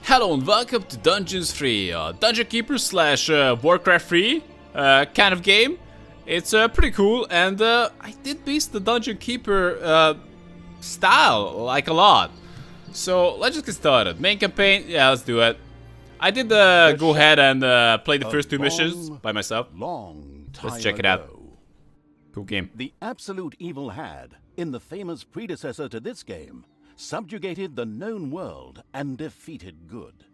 Hello and welcome to Dungeons 3, Dungeon Keeper slash Warcraft 3 kind of game. It's pretty cool, and I did miss the Dungeon Keeper style like a lot. So let's just get started. Main campaign, yeah, let's do it. I did go ahead and play the first two missions by myself. Let's check it out. Cool game. The absolute evil had, in the famous predecessor to this game, subjugated the known world and defeated good.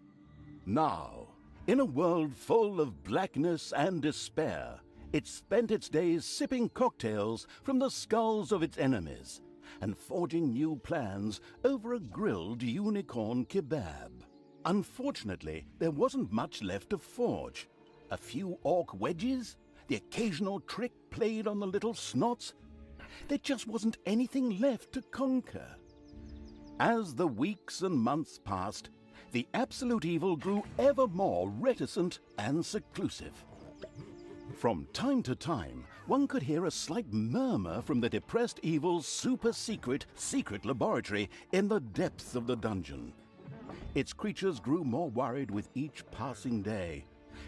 Now, in a world full of blackness and despair, it spent its days sipping cocktails from the skulls of its enemies and forging new plans over a grilled unicorn kebab. Unfortunately, there wasn't much left to forge. A few orc wedges, the occasional trick played on the little snots. There just wasn't anything left to conquer. As the weeks and months passed, the absolute evil grew ever more reticent and seclusive. From time to time, one could hear a slight murmur from the depressed evil's secret laboratory in the depths of the dungeon. Its creatures grew more worried with each passing day,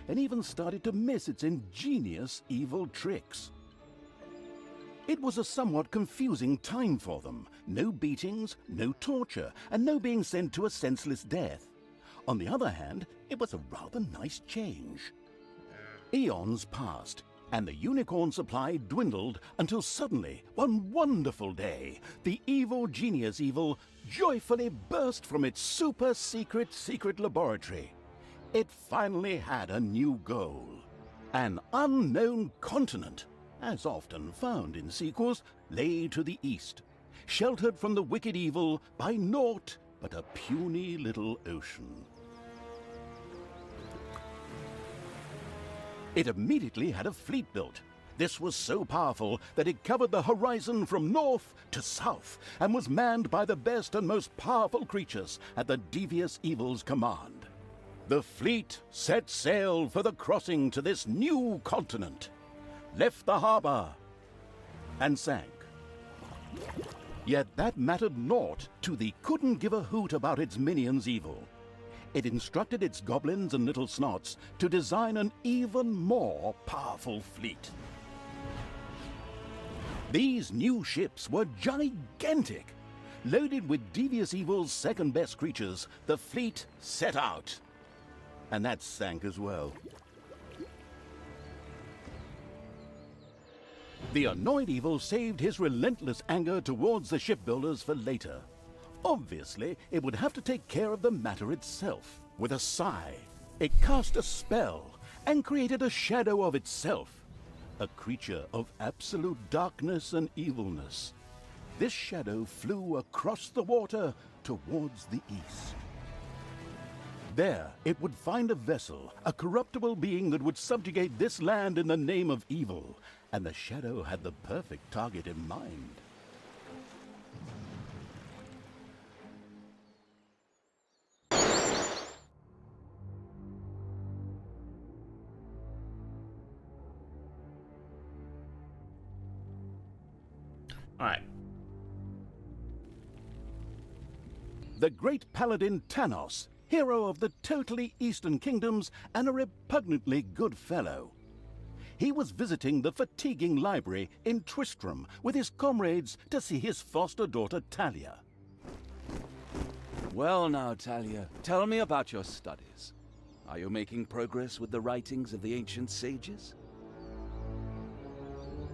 and even started to miss its ingenious evil tricks. It was a somewhat confusing time for them. No beatings, no torture, and no being sent to a senseless death. On the other hand, it was a rather nice change. Eons passed, and the unicorn supply dwindled until suddenly, one wonderful day, the evil genius evil joyfully burst from its secret laboratory. It finally had a new goal. An unknown continent, as often found in sequels, lay to the east, sheltered from the wicked evil by naught but a puny little ocean. It immediately had a fleet built. This was so powerful that it covered the horizon from north to south and was manned by the best and most powerful creatures at the devious evil's command. The fleet set sail for the crossing to this new continent, left the harbor, and sank. Yet that mattered naught to the couldn't give a hoot about its minions' evil. It instructed its goblins and little snots to design an even more powerful fleet. These new ships were gigantic. Loaded with devious evil's second-best creatures, the fleet set out. And that sank as well. The annoyed evil saved his relentless anger towards the shipbuilders for later. Obviously, it would have to take care of the matter itself. With a sigh, it cast a spell and created a shadow of itself, a creature of absolute darkness and evilness. This shadow flew across the water towards the east. There, it would find a vessel, a corruptible being that would subjugate this land in the name of evil, and the shadow had the perfect target in mind. Alright. The great paladin Tanos, hero of the totally Eastern Kingdoms and a repugnantly good fellow. He was visiting the fatiguing library in Tristram with his comrades to see his foster daughter Talia. Well now, Talia, tell me about your studies. Are you making progress with the writings of the ancient sages?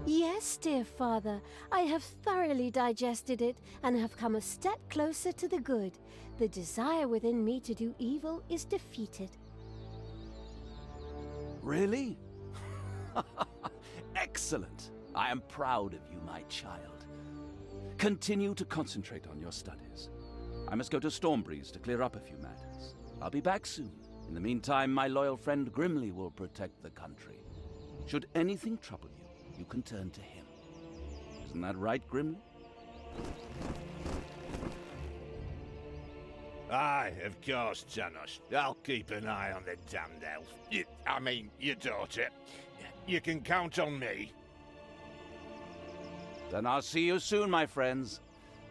Yes, dear father. I have thoroughly digested it and have come a step closer to the good. The desire within me to do evil is defeated. Really? Excellent. I am proud of you, my child. Continue to concentrate on your studies. I must go to Stormbreeze to clear up a few matters. I'll be back soon. In the meantime, my loyal friend Grimly will protect the country. Should anything trouble you, you can turn to him. Isn't that right, Grimly? Aye, of course, Tanos. I'll keep an eye on the damned elf. Your daughter. You can count on me. Then I'll see you soon, my friends.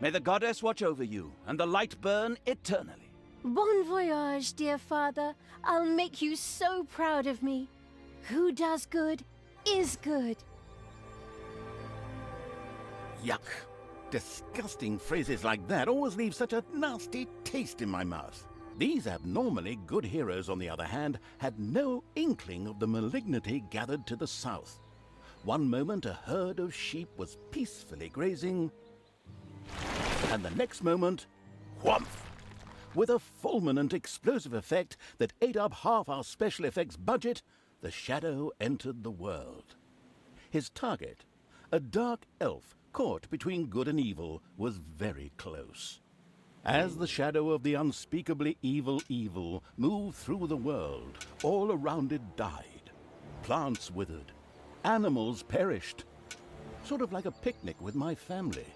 May the goddess watch over you, and the light burn eternally. Bon voyage, dear father. I'll make you so proud of me. Who does good is good. Yuck. Disgusting phrases like that always leave such a nasty taste in my mouth. These abnormally good heroes, on the other hand, had no inkling of the malignity gathered to the south. One moment a herd of sheep was peacefully grazing, and the next moment, whomp! With a fulminant explosive effect that ate up half our special effects budget, the shadow entered the world. His target, a dark elf caught between good and evil, was very close. As the shadow of the unspeakably evil moved through the world, all around it died. Plants withered. Animals perished. Sort of like a picnic with my family.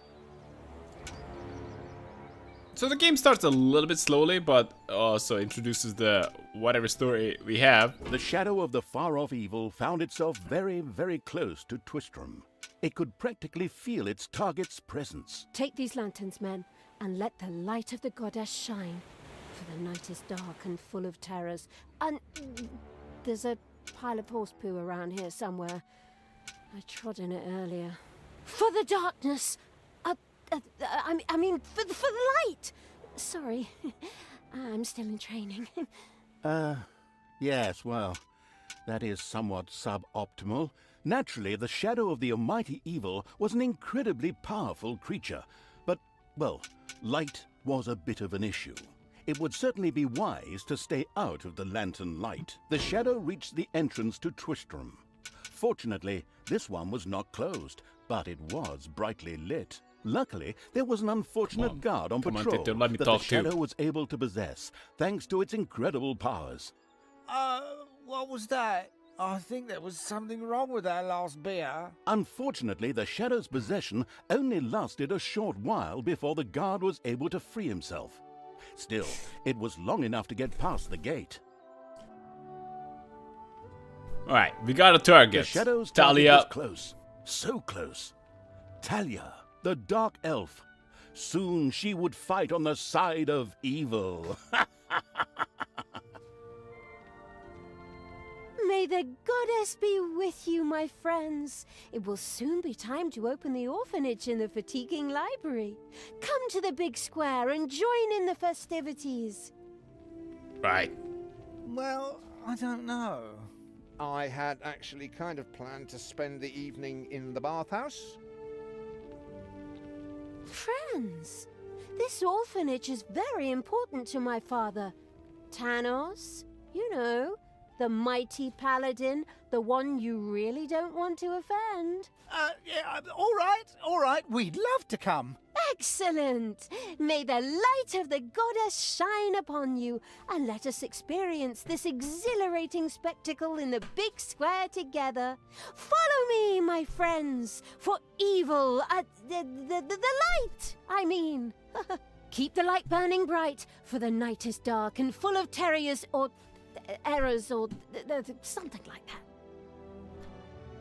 So the game starts a little bit slowly, but also introduces the whatever story we have. The shadow of the far-off evil found itself very, very close to Twistram. It could practically feel its target's presence. Take these lanterns, men, and let the light of the goddess shine. For the night is dark and full of terrors. And there's a pile of horse poo around here somewhere. I trod in it earlier. For the darkness! I mean, for the light! Sorry, I'm still in training. Yes, well, that is somewhat suboptimal. Naturally, the shadow of the almighty evil was an incredibly powerful creature, but, well, light was a bit of an issue. It would certainly be wise to stay out of the lantern light. The shadow reached the entrance to Twistram. Fortunately, this one was not closed, but it was brightly lit. Luckily, there was an unfortunate guard on patrol that the shadow was able to possess, thanks to its incredible powers. What was that? I think there was something wrong with our last beer. Unfortunately, the shadow's possession only lasted a short while before the guard was able to free himself. Still, it was long enough to get past the gate. Alright, we got a target. The shadow's Talia. target was close. So close. Thalya, the dark elf. Soon she would fight on the side of evil. May the goddess be with you, my friends. It will soon be time to open the orphanage in the fatiguing library. Come to the big square and join in the festivities. Right. Well, I don't know. I had actually kind of planned to spend the evening in the bathhouse. Friends, this orphanage is very important to my father. Tanos, you know, the mighty paladin, the one you really don't want to offend. Yeah, all right, we'd love to come. Excellent! May the light of the goddess shine upon you, and let us experience this exhilarating spectacle in the big square together. Follow me, my friends, for evil, the light, I mean. Keep the light burning bright, for the night is dark and full of terrors or errors or something like that.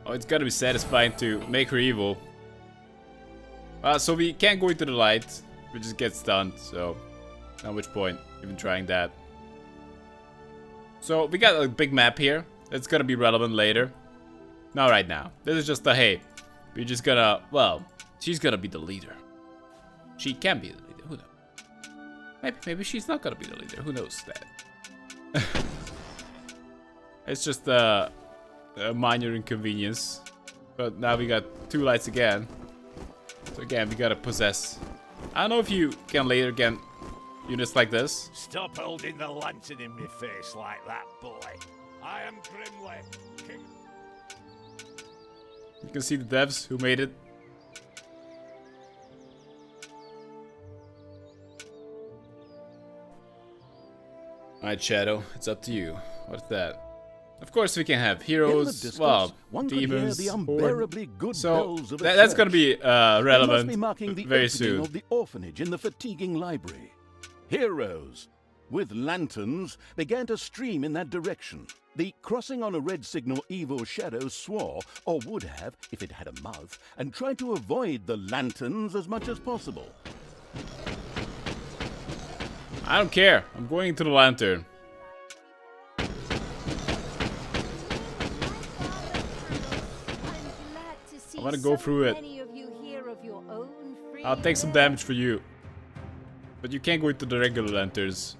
Oh, it's gotta be satisfying to make her evil. So we can't go into the light. We just get stunned, so at which point even trying that. So we got a big map here. It's gonna be relevant later. Not right now. This is just a hey. We're just gonna, well, she's gonna be the leader. She can be the leader, who knows? Maybe she's not gonna be the leader, who knows that? It's just a minor inconvenience. But now we got two lights again. So again, we gotta possess. I don't know if you can later get units like this. Stop holding the lantern in my face like that, boy. I am Grimly, King. You can see the devs who made it. Alright, Shadow, it's up to you. What's that? Of course, we can have heroes, distance, well, one could hear demons, the unbearably good so bells of a that's church. gonna be They must relevant be marking the very opening soon. of the orphanage in the fatiguing library. Heroes with lanterns began to stream in that direction. The crossing on a red signal evil shadow swore, or would have if it had a mouth, and tried to avoid the lanterns as much as possible. I don't care. I'm going into the lantern. I'm glad to see I'm gonna go through it. many of you here of your own free I'll take some will. damage for you. But you can't go into the regular lanterns.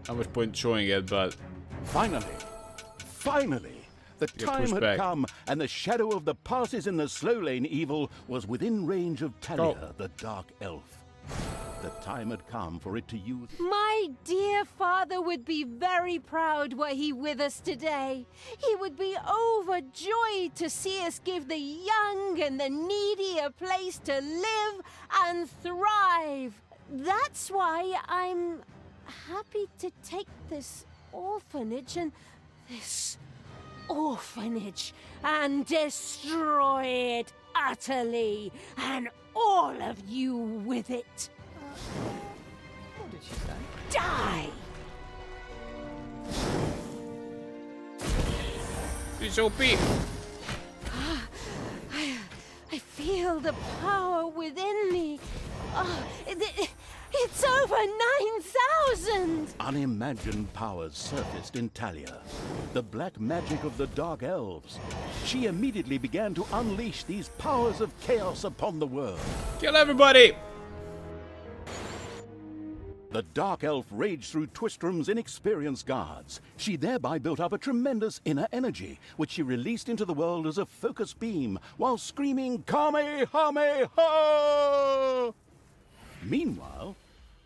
Not much point showing it, but... Finally, the Get time pushed had back. come, and the shadow of the passes in the slow lane evil was within range of Talia, the dark elf. The time had come for it to use... My dear father would be very proud were he with us today. He would be overjoyed to see us give the young and the needy a place to live and thrive. That's why I'm happy to take this orphanage and destroy it utterly, and all of you with it. What did she say? Die! It's OP. I feel the power within me. It's over 9,000! Unimagined powers surfaced in Talia, the black magic of the dark elves. She immediately began to unleash these powers of chaos upon the world. Kill everybody! The dark elf raged through Twistrom's inexperienced guards. She thereby built up a tremendous inner energy, which she released into the world as a focus beam, while screaming, Kamehameha! Meanwhile,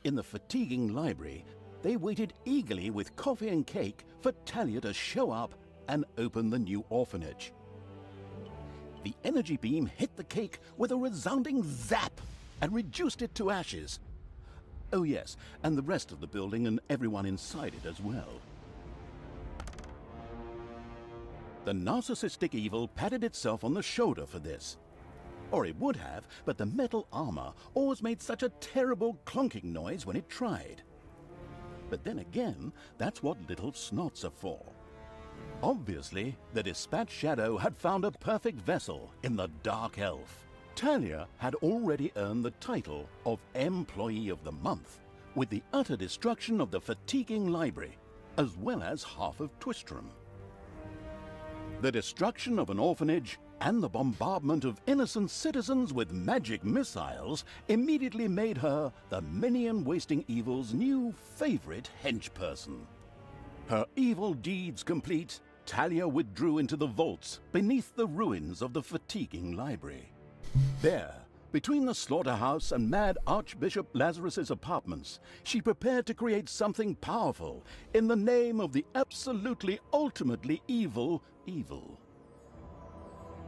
in the fatiguing library, they waited eagerly with coffee and cake for Talia to show up and open the new orphanage. The energy beam hit the cake with a resounding zap and reduced it to ashes. Oh yes, and the rest of the building and everyone inside it as well. The narcissistic evil patted itself on the shoulder for this. Or it would have, but the metal armor always made such a terrible clunking noise when it tried. But then again, that's what little snots are for. Obviously, the Dispatch Shadow had found a perfect vessel in the Dark Elf. Talia had already earned the title of Employee of the Month, with the utter destruction of the fatiguing library, as well as half of Twistrom. The destruction of an orphanage and the bombardment of innocent citizens with magic missiles immediately made her the minion-wasting evil's new favorite henchperson. Her evil deeds complete, Talia withdrew into the vaults beneath the ruins of the fatiguing library. There, between the slaughterhouse and Mad Archbishop Lazarus's apartments, she prepared to create something powerful in the name of the absolutely ultimately evil.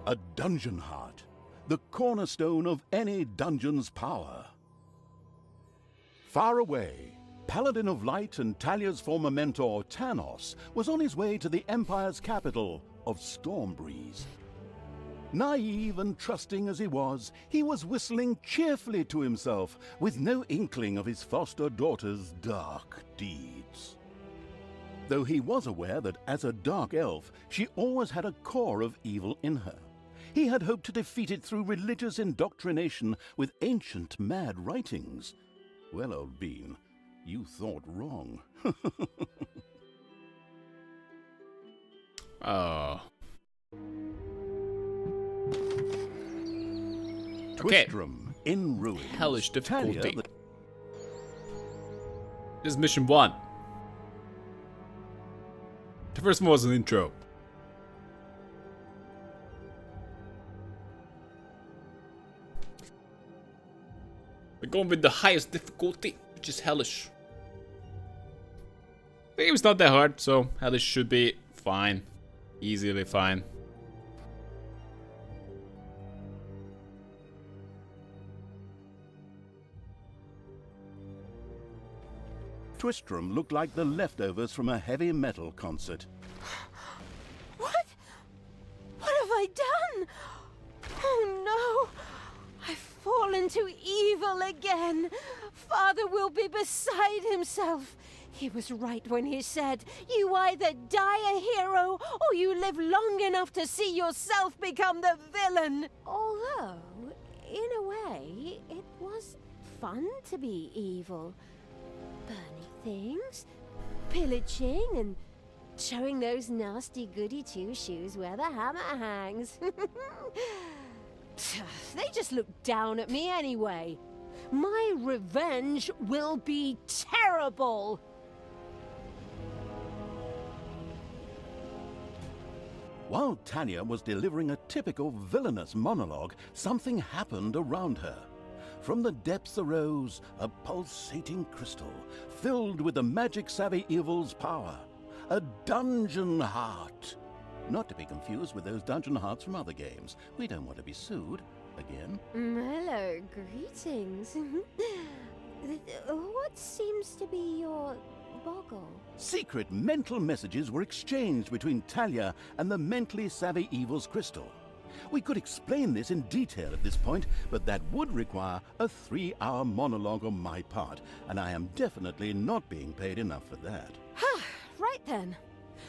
A dungeon heart, the cornerstone of any dungeon's power. Far away, Paladin of Light and Talia's former mentor, Tanos, was on his way to the Empire's capital of Stormbreeze. Naive and trusting as he was whistling cheerfully to himself, with no inkling of his foster daughter's dark deeds. Though he was aware that as a dark elf, she always had a core of evil in her. He had hoped to defeat it through religious indoctrination with ancient mad writings. Well, old bean, you thought wrong. Oh. Okay. Twistrom in ruins. Hellish difficulty. Talia, This is mission 1. The first one was an intro. We're going with the highest difficulty, which is Hellish. The game's not that hard, so Hellish should be fine. Easily fine. Twistrom looked like the leftovers from a heavy metal concert. What? What have I done? Oh no! I've fallen to evil again. Father will be beside himself. He was right when he said, you either die a hero or you live long enough to see yourself become the villain. Although, in a way, it was fun to be evil. Burning things, pillaging and showing those nasty goody two-shoes where the hammer hangs. They just look down at me anyway. My revenge will be terrible. While Talia was delivering a typical villainous monologue, something happened around her. From the depths arose a pulsating crystal, filled with the magic-savvy evil's power. A dungeon heart. Not to be confused with those dungeon hearts from other games. We don't want to be sued again. Hello, greetings. What seems to be your boggle? Secret mental messages were exchanged between Talia and the mentally savvy evil's crystal. We could explain this in detail at this point, but that would require a 3-hour monologue on my part, and I am definitely not being paid enough for that. Right then.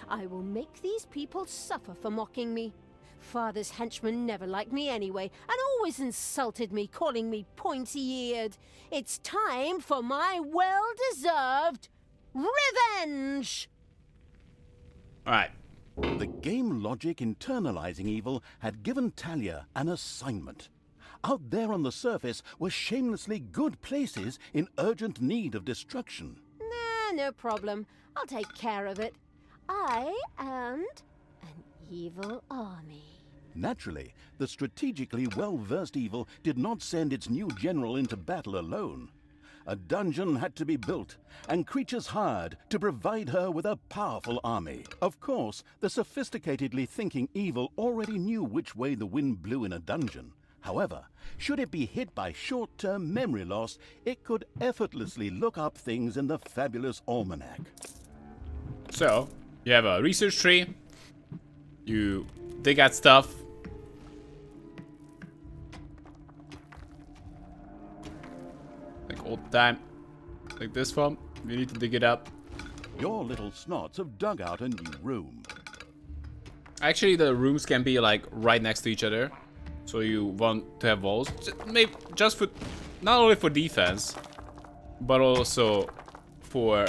I will make these people suffer for mocking me. Father's henchmen never liked me anyway, and always insulted me, calling me pointy-eared. It's time for my well-deserved revenge! Alright. The game logic internalizing evil had given Talia an assignment. Out there on the surface were shamelessly good places in urgent need of destruction. Nah, no problem. I'll take care of it. I and an evil army. Naturally, the strategically well-versed evil did not send its new general into battle alone. A dungeon had to be built, and creatures hired to provide her with a powerful army. Of course, the sophisticatedly thinking evil already knew which way the wind blew in a dungeon. However, should it be hit by short-term memory loss, it could effortlessly look up things in the fabulous almanac. So, you have a research tree. You dig at stuff. Like old time. Like this one. You need to dig it up. Your little snots have dug out a new room. Actually, the rooms can be like right next to each other. So you want to have walls. Maybe just for, not only for defense, but also for...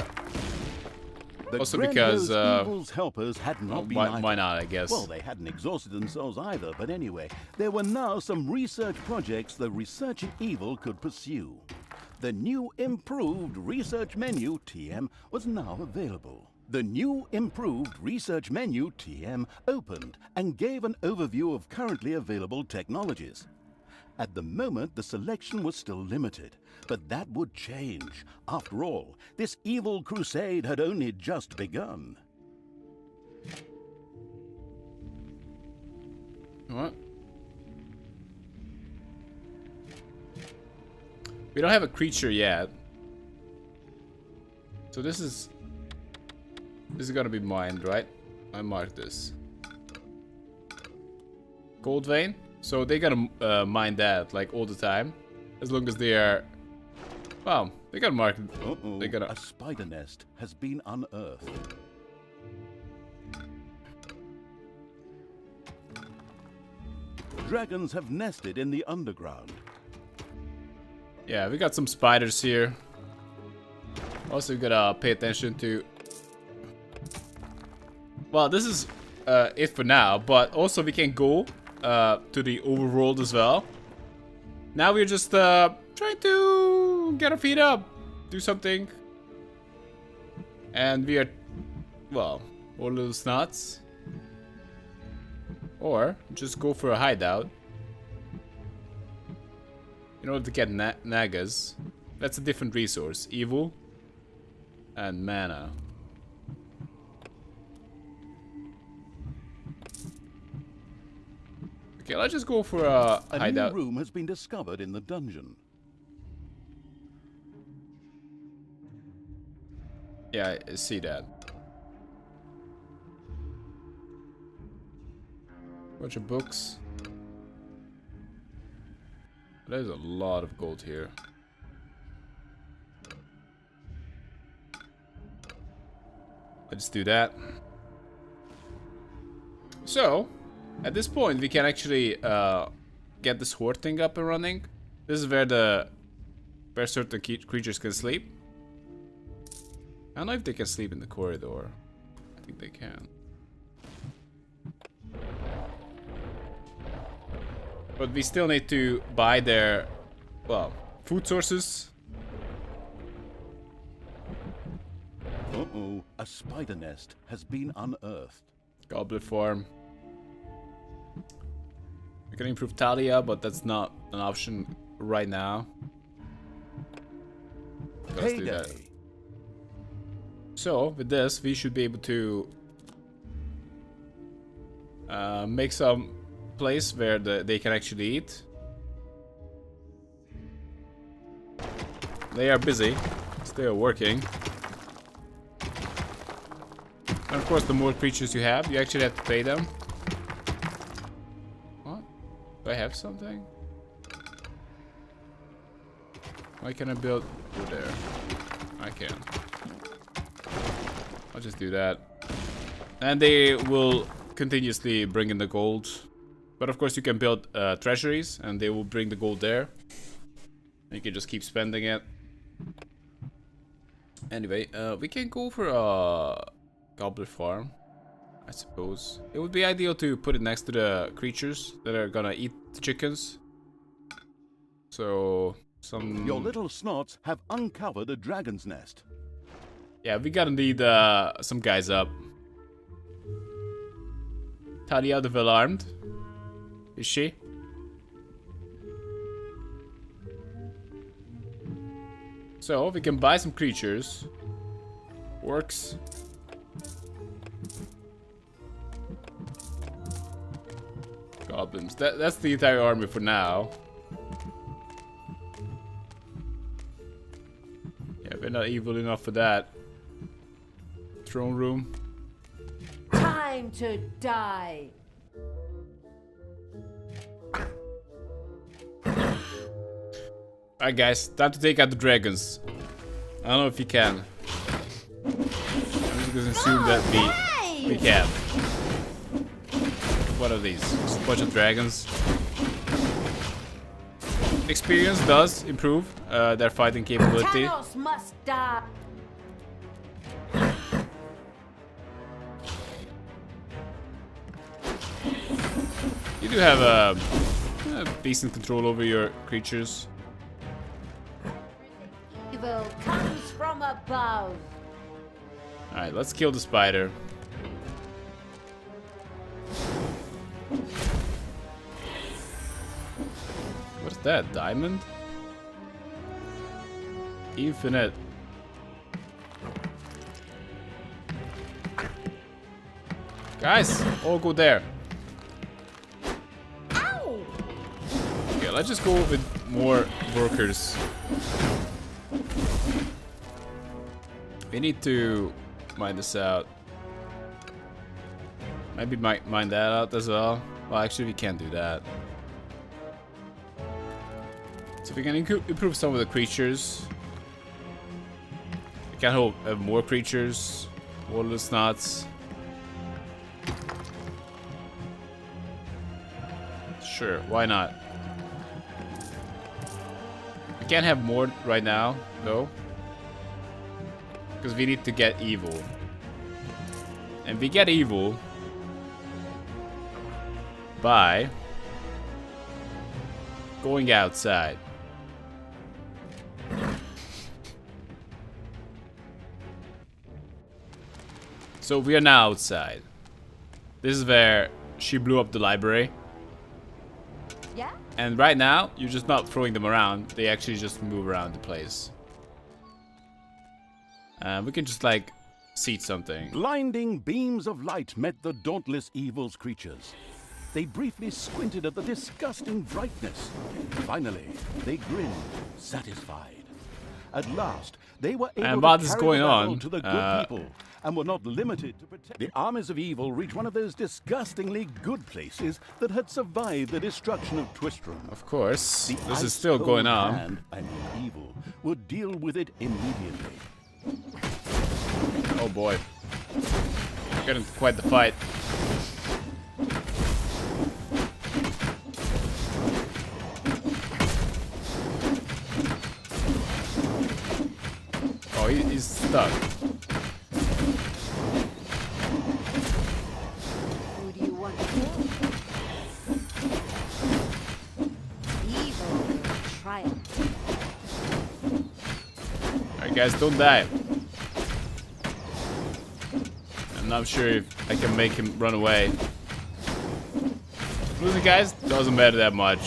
Also because, evil's helpers had not been idle. Why not, I guess. Well, they hadn't exhausted themselves either, but anyway, there were now some research projects the researching evil could pursue. The new improved research menu, TM, was now available. The new improved research menu, TM, opened and gave an overview of currently available technologies. At the moment, the selection was still limited, but that would change. After all, this evil crusade had only just begun. What? We don't have a creature yet. So this is gonna be mined, right? I marked this. Gold vein? So they gotta mine that like all the time. As long as they are... Wow, they gotta mark it. Uh-oh, They gotta... a spider nest has been unearthed. Dragons have nested in the underground. Yeah, we got some spiders here. Also gotta pay attention to... Well, this is it for now, but also we can go to the overworld as well. Now we're just trying to get our feet up, do something. And we are, well, all little snots. Or just go for a hideout. In order to get nagas. That's a different resource. Evil and mana. Okay, let's just go for a hideout. A new room has been discovered in the dungeon. Yeah, I see that. Bunch of books. There's a lot of gold here. Let's do that. So, at this point, we can actually get this horde thing up and running. This is where certain creatures can sleep. I don't know if they can sleep in the corridor. I think they can. But we still need to buy their, well, food sources. Uh-oh, a spider nest has been unearthed. Goblet farm. We can improve Talia, but that's not an option right now. Let's do that. Payday. So, with this, we should be able to make some place where they can actually eat. They are busy. Still working. And of course, the more creatures you have, you actually have to pay them. What? Do I have something? Why can I build over there? I can. I'll just do that. And they will continuously bring in the gold. But of course you can build treasuries and they will bring the gold there. And you can just keep spending it. Anyway, we can go for a goblet farm, I suppose. It would be ideal to put it next to the creatures that are gonna eat the chickens. So, some... Your little snots have uncovered a dragon's nest. Yeah, we gotta need some guys up. Talia the well-armed. Is she? So, we can buy some creatures. Orcs. Goblins. That's the entire army for now. Yeah, we're not evil enough for that. Throne room. Time to die. Alright guys, time to take out the dragons. I don't know if you can. I'm just gonna assume that we can. What are these? Just a bunch of dragons. Experience does improve their fighting capability. Talos must die. You do have a decent control over your creatures. Evil comes from above. Alright, let's kill the spider. What's that? Diamond? Infinite. Guys, all go there. Ow! Okay, let's just go with more workers. We need to mine this out. Maybe mine that out as well. Well, actually, we can't do that. So we can improve some of the creatures. We can have more creatures. Water snots. Sure, why not? We can't have more right now, though. Because we need to get evil. And we get evil by going outside. So we are now outside. This is where she blew up the library. Yeah? And right now, you're just not throwing them around. They actually just move around the place. We can just like seat something. Blinding beams of light met the dauntless evil's creatures. They briefly squinted at the disgusting brightness. Finally, they grinned, satisfied. At last, they were able while to this is carry going the battle on, to the good people, and were not limited to protect. The armies of evil reached one of those disgustingly good places that had survived the destruction of Twistrum. Of course, The this is still going on. hand, I mean evil, would deal with it immediately. Oh boy. Getting quite the fight. Oh, he's stuck. Guys, don't die. I'm not sure if I can make him run away. Losing guys doesn't matter that much.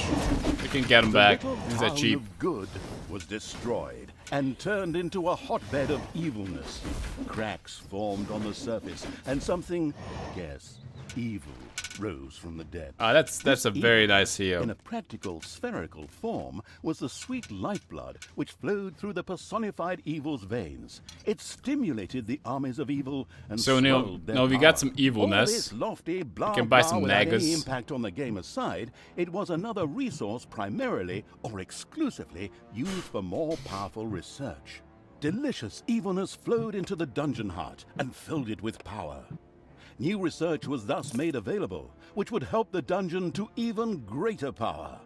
We can get him back. These are cheap. Of good was destroyed and turned into a hotbed of evilness. Cracks formed on the surface, and something, guess, evil rose from the depths. Ah, that's a very Evil, nice heal. in a practical spherical form, was the sweet lifeblood which flowed through the personified evil's veins. It stimulated the armies of evil and So now swelled their we got power. some All evilness. this lofty blah can buy blah some without nagas. any impact on the game aside, it was another resource primarily or exclusively used for more powerful research. Delicious evilness flowed into the dungeon heart and filled it with power. New research was thus made available, which would help the dungeon to even greater power.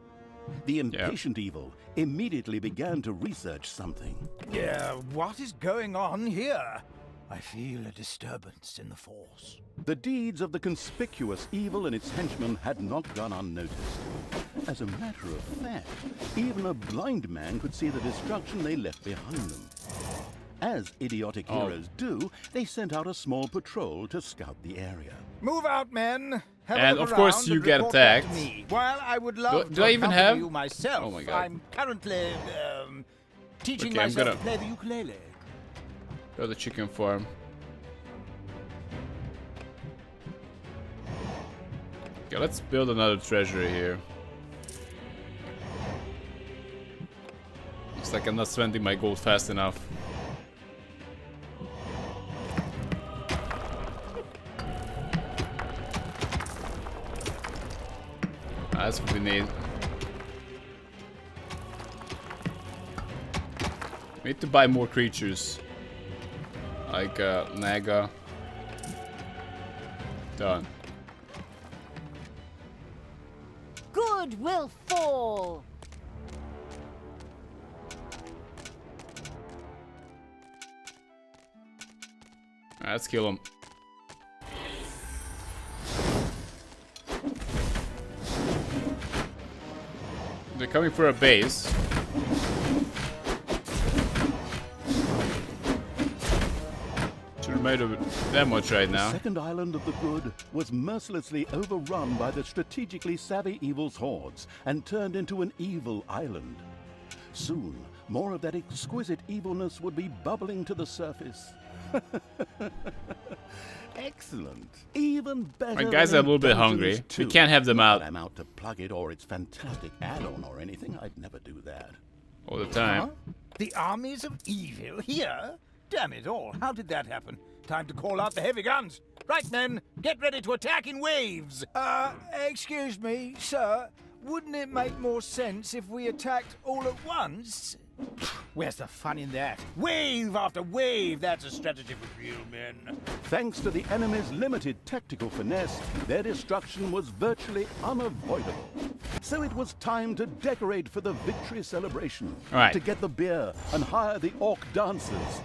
The impatient evil immediately began to research something. Yeah, what is going on here? I feel a disturbance in the force. The deeds of the conspicuous evil and its henchmen had not gone unnoticed. As a matter of fact, even a blind man could see the destruction they left behind them. As idiotic heroes do, they sent out a small patrol to scout the area. Move out, men. Have a And look of course around you and get report back to attacked. me. While I would love Do to I even accompany have- you myself, Oh my God. I'm currently teaching Okay, I'm myself gonna- to play the ukulele. Go to the chicken farm. Okay, let's build another treasury here. Looks like I'm not spending my gold fast enough. That's what we need. We need to buy more creatures. Like Naga. Done. Good will fall. Alright, let's kill him. They're coming for a base. Should have made that much right The now. second island of the good was mercilessly overrun by the strategically savvy evil's hordes and turned into an evil island. Soon, more of that exquisite evilness would be bubbling to the surface. Excellent. Even better. My guys than are a little bit Dungeons hungry. We 2. can't have them Not out that I'm out to plug it or its fantastic add-on or anything. I'd never do that. all the time. Huh? The armies of evil here? Damn it all, how did that happen? Time to call out the heavy guns. Right, men, get ready to attack in waves. Excuse me, sir. Wouldn't it make more sense if we attacked all at once? Where's the fun in that? Wave after wave, that's a strategy for real men. Thanks to the enemy's limited tactical finesse, their destruction was virtually unavoidable. So it was time to decorate for the victory celebration. All right. To get the beer and hire the orc dancers.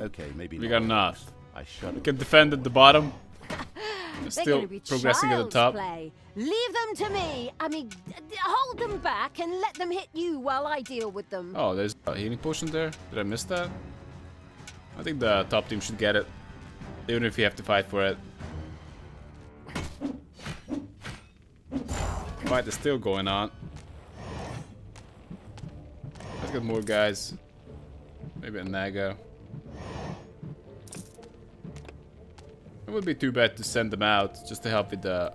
Okay, maybe We not. got enough. I shudder. We can defend at the bottom. We're They're still gonna be progressing at the child's top. play. Leave them to me. I mean, hold them back and let them hit you while I deal with them. Oh, there's a healing potion there. Did I miss that? I think the top team should get it. Even if you have to fight for it. Fight is still going on. Let's get more guys. Maybe a Naga. It would be too bad to send them out just to help with the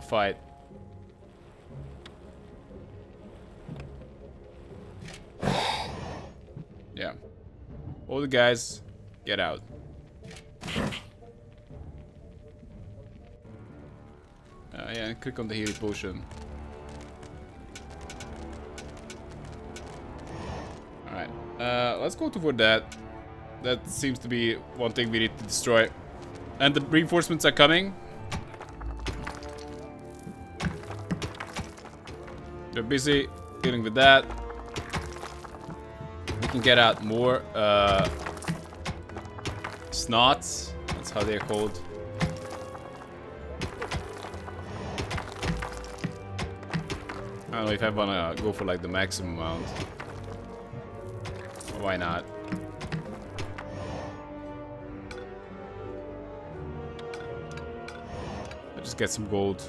fight. Yeah. All the guys, get out. Yeah, and click on the healing potion. Alright, let's go toward that. That seems to be one thing we need to destroy. And the reinforcements are coming. They're busy dealing with that. We can get out more snots. That's how they're called. I don't know if I wanna go for like the maximum amount. Why not? Just get some gold.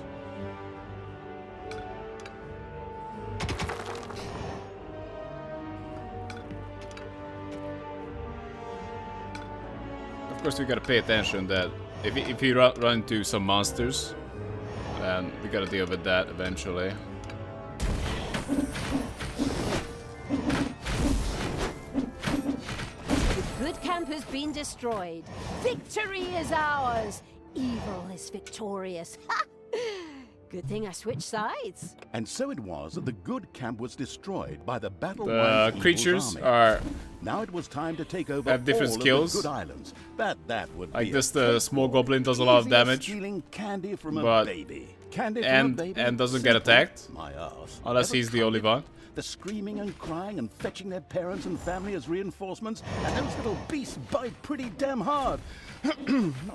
Of course, we gotta pay attention that if you run into some monsters, then we gotta deal with that eventually. The good camp has been destroyed. Victory is ours. Evil is victorious. Ha! Good thing I switched sides. And so it was that the good camp was destroyed by the battle The creatures are now it was time to take over have different all skills. of the good islands. But that would like be this. The small goblin does a lot of easy as damage, stealing candy from a but- baby. Candy from a baby? and doesn't get Simple. attacked My arse. unless Ever he's the tried only it? one. The screaming and crying and fetching their parents and family as reinforcements, and those little beasts bite pretty damn hard. Not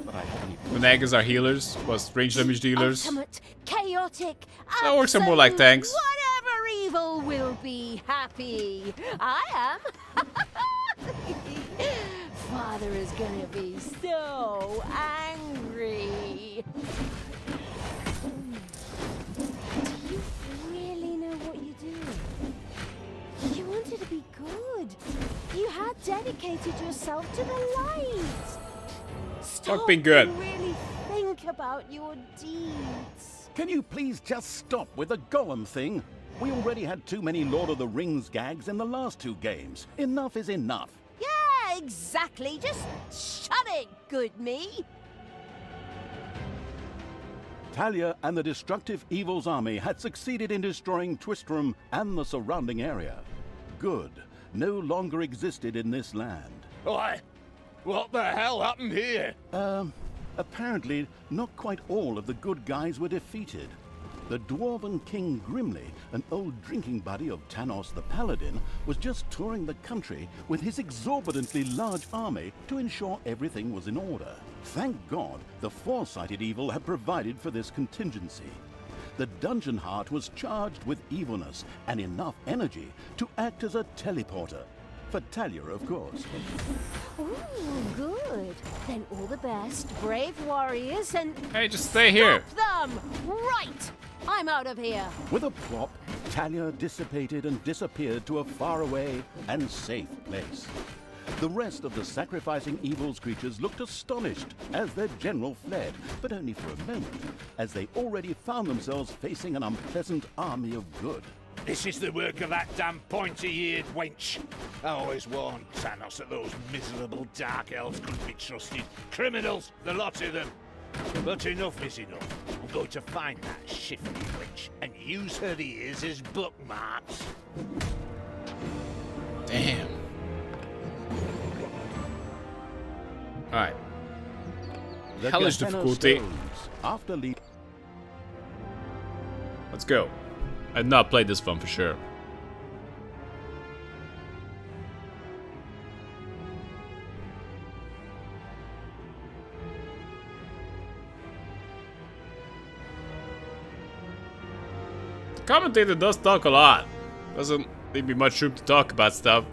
that I have any. The nagas are healers, plus range damage dealers. Ultimate, chaotic, The orcs are more like absolute, tanks. Whatever evil will be happy. I am. Father is gonna be so angry. Do you really know what you're doing? You wanted to be good. You had dedicated yourself to the light. Stop being good. and really think about your deeds. Can you please just stop with the golem thing? We already had too many Lord of the Rings gags in the last 2 games. Enough is enough. Yeah, exactly. Just shut it, good me. Talia and the destructive Evil's army had succeeded in destroying Twistram and the surrounding area. Good no longer existed in this land. Why? What the hell happened here? Apparently, not quite all of the good guys were defeated. The dwarven King Grimly, an old drinking buddy of Tanos the Paladin, was just touring the country with his exorbitantly large army to ensure everything was in order. Thank God, the foresighted evil had provided for this contingency. The dungeon heart was charged with evilness and enough energy to act as a teleporter. For Talia, of course. Ooh, good. Then all the best, brave warriors, and Hey, just stay here. stop them! Right! I'm out of here. With a plop, Talia dissipated and disappeared to a faraway and safe place. The rest of the sacrificing evil's creatures looked astonished as their general fled, but only for a moment, as they already found themselves facing an unpleasant army of good. This is the work of that damn pointy-eared wench. I always warned Thanos that those miserable dark elves couldn't be trusted. Criminals, the lot of them. But enough is enough. I'm going to find that shifty witch and use her ears as bookmarks. Damn. Alright. The Hellish Gehenna difficulty. Stones, after leaving Let's go. I've not played this one for sure. The commentator does talk a lot. Doesn't leave me much room to talk about stuff.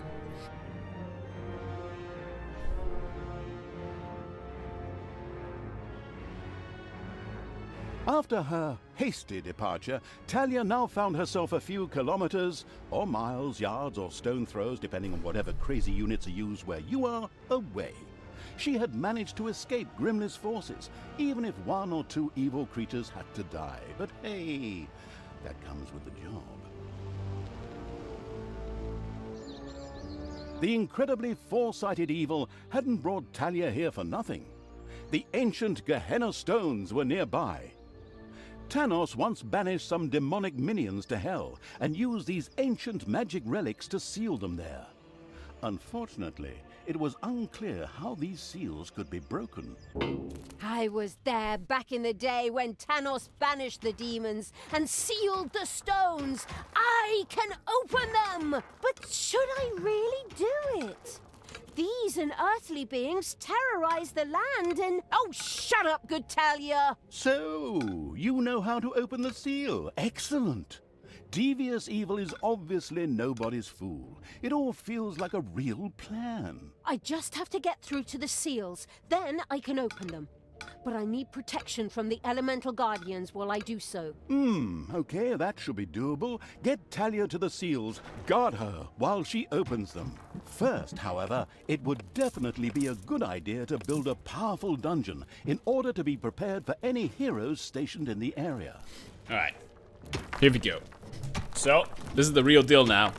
After her hasty departure, Talia now found herself a few kilometers, or miles, yards, or stone throws, depending on whatever crazy units are used where you are, away. She had managed to escape Grimly's forces, even if 1 or 2 evil creatures had to die. But hey, that comes with the job. The incredibly foresighted evil hadn't brought Talia here for nothing. The ancient Gehenna stones were nearby. Tanos once banished some demonic minions to hell and used these ancient magic relics to seal them there. Unfortunately, it was unclear how these seals could be broken. I was there back in the day when Thanos banished the demons and sealed the stones. I can open them! But should I really do it? These unearthly beings terrorize the land and... Oh, shut up, good Talia! So, you know how to open the seal. Excellent. Devious evil is obviously nobody's fool. It all feels like a real plan. I just have to get through to the seals. Then I can open them. but I need protection from the elemental guardians while I do so. Okay, that should be doable. Get Talia to the seals. Guard her while she opens them. First, however, it would definitely be a good idea to build a powerful dungeon in order to be prepared for any heroes stationed in the area. Alright, here we go. So, this is the real deal now.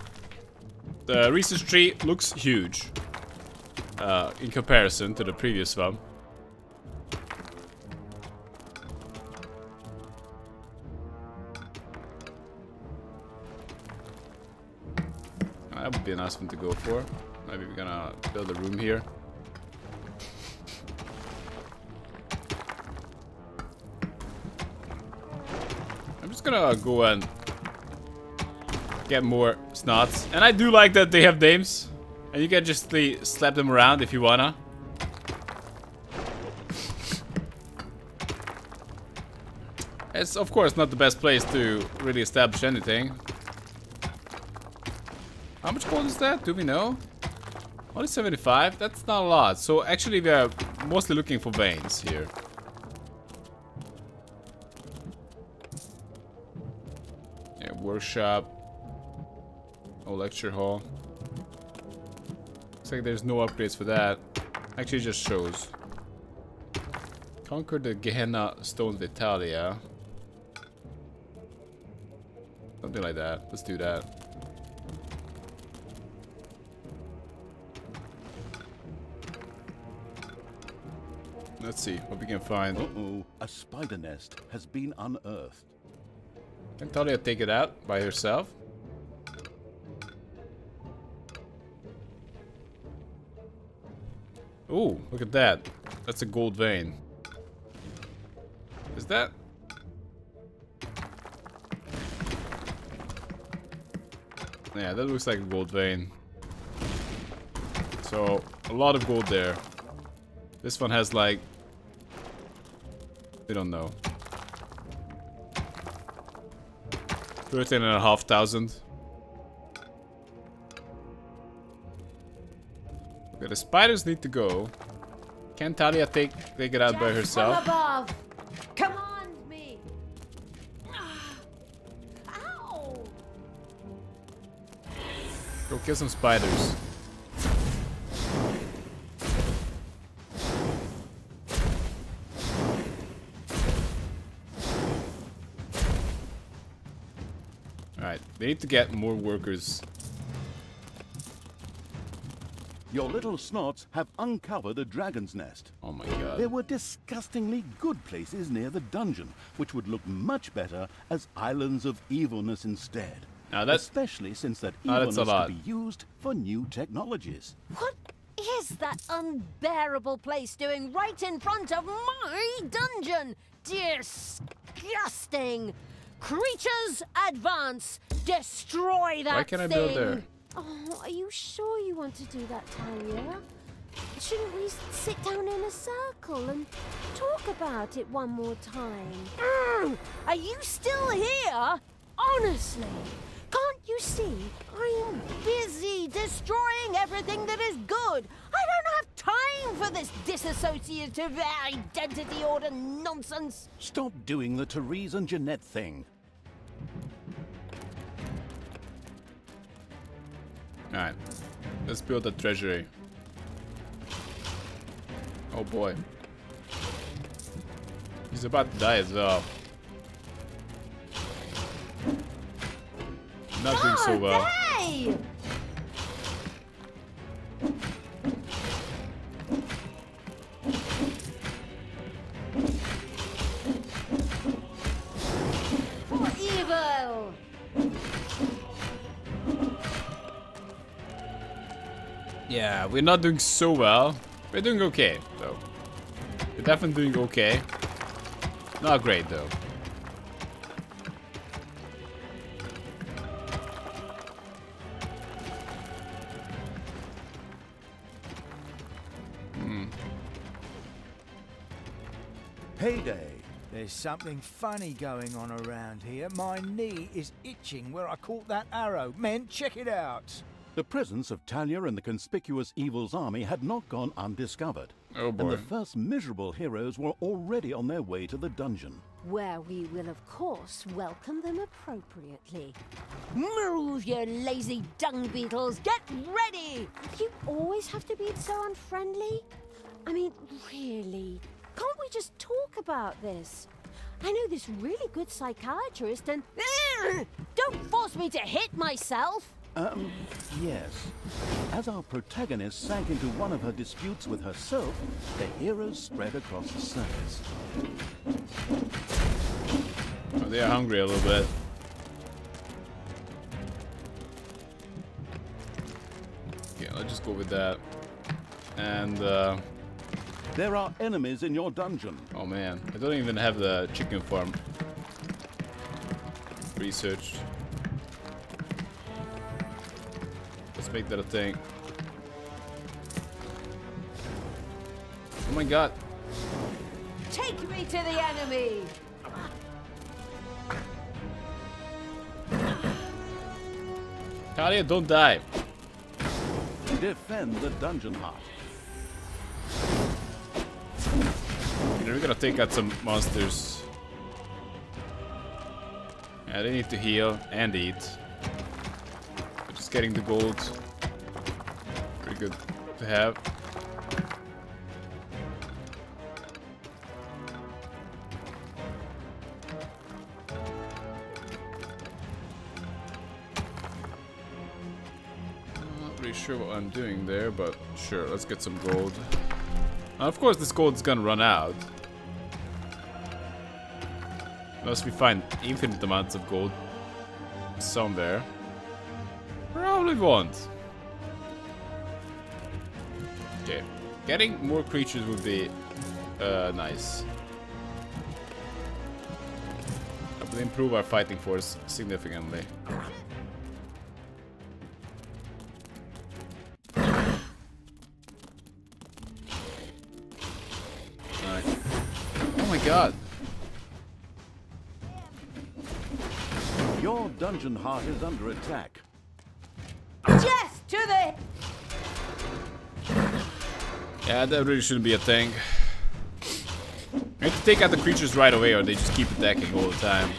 The research tree looks huge in comparison to the previous one. That would be a nice one to go for. Maybe we're gonna build a room here. I'm just gonna go and get more snots. And I do like that they have names. And you can just slap them around if you wanna. It's of course not the best place to really establish anything. How much gold is that? Do we know? Only 75? That's not a lot. So actually we are mostly looking for veins here. Yeah, workshop. Oh, lecture hall. Looks like there's no upgrades for that. Actually, it just shows. Conquer the Gehenna stones with Talia. Something like that. Let's do that. Let's see what we can find. Uh-oh, a spider nest has been unearthed. Can Talia take it out by herself? Ooh, look at that. That's a gold vein. Is that? Yeah, that looks like a gold vein. So, a lot of gold there. This one has like... we don't know. 13,500. Okay, the spiders need to go. Can Talia take it out by herself? From above, command me. Ow! Go kill some spiders. Alright, they need to get more workers. Your little snots have uncovered a dragon's nest. Oh my god. There were disgustingly good places near the dungeon, which would look much better as islands of evilness instead. Now that's... Especially since that that's a evilness lot. could be used for new technologies. What is that unbearable place doing right in front of my dungeon? Disgusting! Creatures, advance! Destroy that Why can't I thing! build there? Oh, are you sure you want to do that, Talia? Shouldn't we sit down in a circle and talk about it one more time? Are you still here? Honestly, can't you see I am busy destroying everything that is good? I don't have time for this disassociative identity order nonsense. Stop doing the Therese and Jeanette thing. Alright, let's build a treasury. Oh boy. He's about to die as well. Not doing so well. Hey! For evil! Yeah, we're not doing so well. We're doing okay, though. We're definitely doing okay. Not great, though. Heyday! There's something funny going on around here. My knee is itching where I caught that arrow. Men, check it out. The presence of Talia and the conspicuous evil's army had not gone undiscovered. Oh and boy. the first miserable heroes were already on their way to the dungeon. Where we will, of course, welcome them appropriately. Move, you lazy dung beetles! Get ready! You always have to be so unfriendly? I mean, really? Can't we just talk about this? I know this really good psychiatrist and... Don't force me to hit myself! Yes. As our protagonist sank into one of her disputes with herself, the heroes spread across the surface. Oh, they are hungry a little bit. Okay, let's just go with that. And, There are enemies in your dungeon. oh man, I don't even have the chicken farm researched. Let's make that a thing. Oh my god. Take me to the enemy! Talia, don't die. Defend the dungeon heart. You know, we're gonna take out some monsters. Yeah, they need to heal and eat. But just getting the gold. Pretty good to have. Not really sure what I'm doing there, but sure, let's get some gold. Of course, this gold is gonna run out. Unless we find infinite amounts of gold somewhere. Probably won't. Okay. Getting more creatures would be nice. That would improve our fighting force significantly. Oh my god. Your dungeon heart is under attack. Death to the... Yeah, that really shouldn't be a thing. We have to take out the creatures right away or they just keep attacking all the time.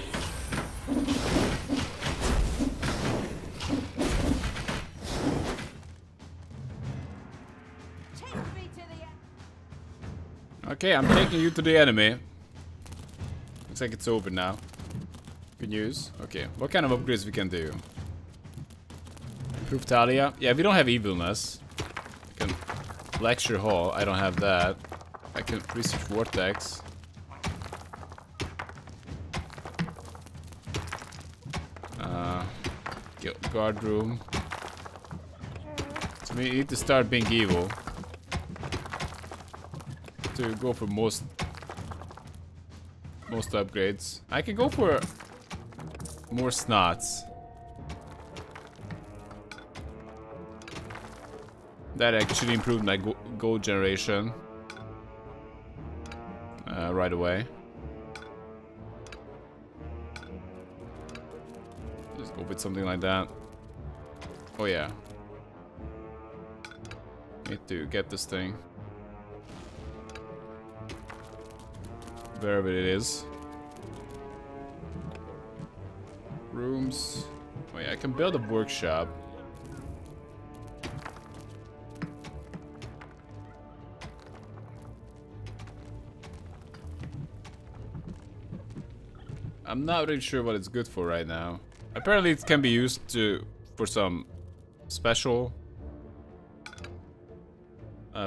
Take me to the... Okay, I'm taking you to the enemy. Looks like it's open now. Good news. Okay, what kind of upgrades we can do? Improve Talia. Yeah, we don't have evilness. I can lecture Hall. I don't have that. I can research Vortex. Guard room. So we need to start being evil to go for most upgrades. I can go for more snots. That actually improved my gold generation right away. Just go with something like that. Oh yeah. Need to get this thing. Wherever it is. Rooms. Oh yeah, I can build a workshop. I'm not really sure what it's good for right now. Apparently it can be used for some special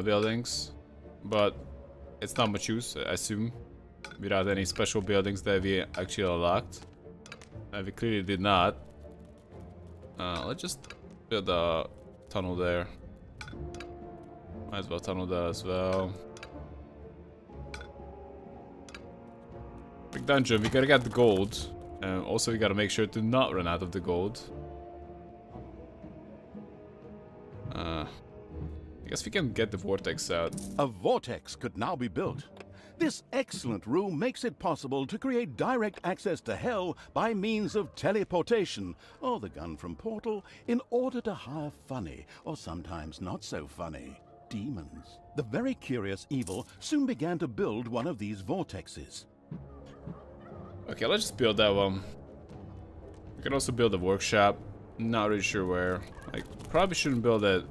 buildings, but it's not much use, I assume, without any special buildings that we actually unlocked. We clearly did not. Let's just build a tunnel there. Might as well tunnel that as well. Big dungeon, we gotta get the gold. Also, we gotta make sure to not run out of the gold. I guess we can get the vortex out. A vortex could now be built. This excellent room makes it possible to create direct access to Hell by means of teleportation, or the gun from Portal, in order to hire funny, or sometimes not so funny, demons. The very curious evil soon began to build one of these vortexes. Okay, let's just build that one. We can also build a workshop. Not really sure where. Like, probably shouldn't build it.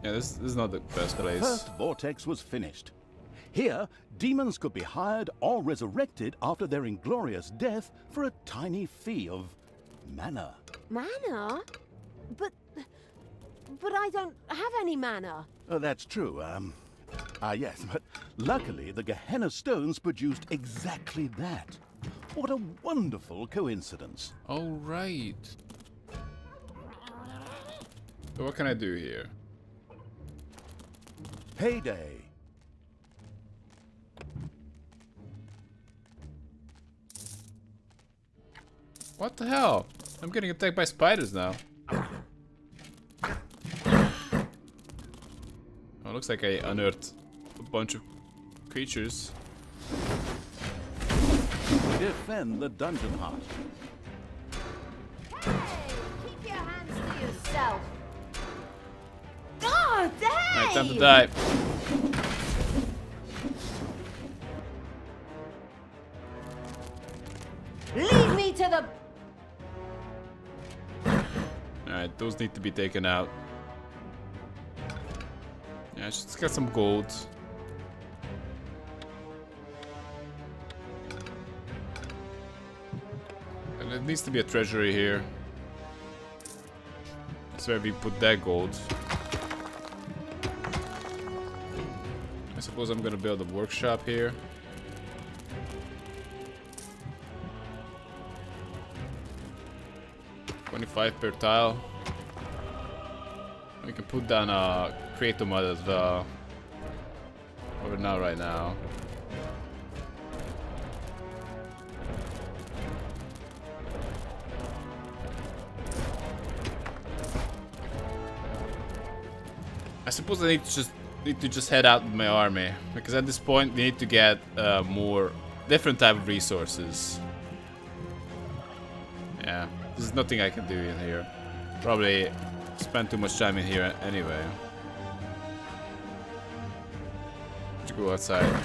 Yeah, this is not the best place. First vortex was finished. Here, demons could be hired or resurrected after their inglorious death for a tiny fee of mana. Mana? But I don't have any mana. That's true. Yes, but luckily the Gehenna stones produced exactly that. What a wonderful coincidence. All right. So what can I do here? Heyday. What the hell? I'm getting attacked by spiders now. Oh, looks like I unearthed a bunch of creatures. Defend the dungeon heart. Hey, keep your hands to yourself. God, hey! Alright, time to die. Lead me to the... Alright, those need to be taken out. Yeah, just get some gold. And there needs to be a treasury here. That's where we put that gold. I suppose I'm gonna build a workshop here. $25 per tile. We can put down a creator mod as well. Or not right now. I suppose I need to just head out with my army, because at this point we need to get more different type of resources. Yeah, there's nothing I can do in here. Probably spend too much time in here anyway. Let's go outside.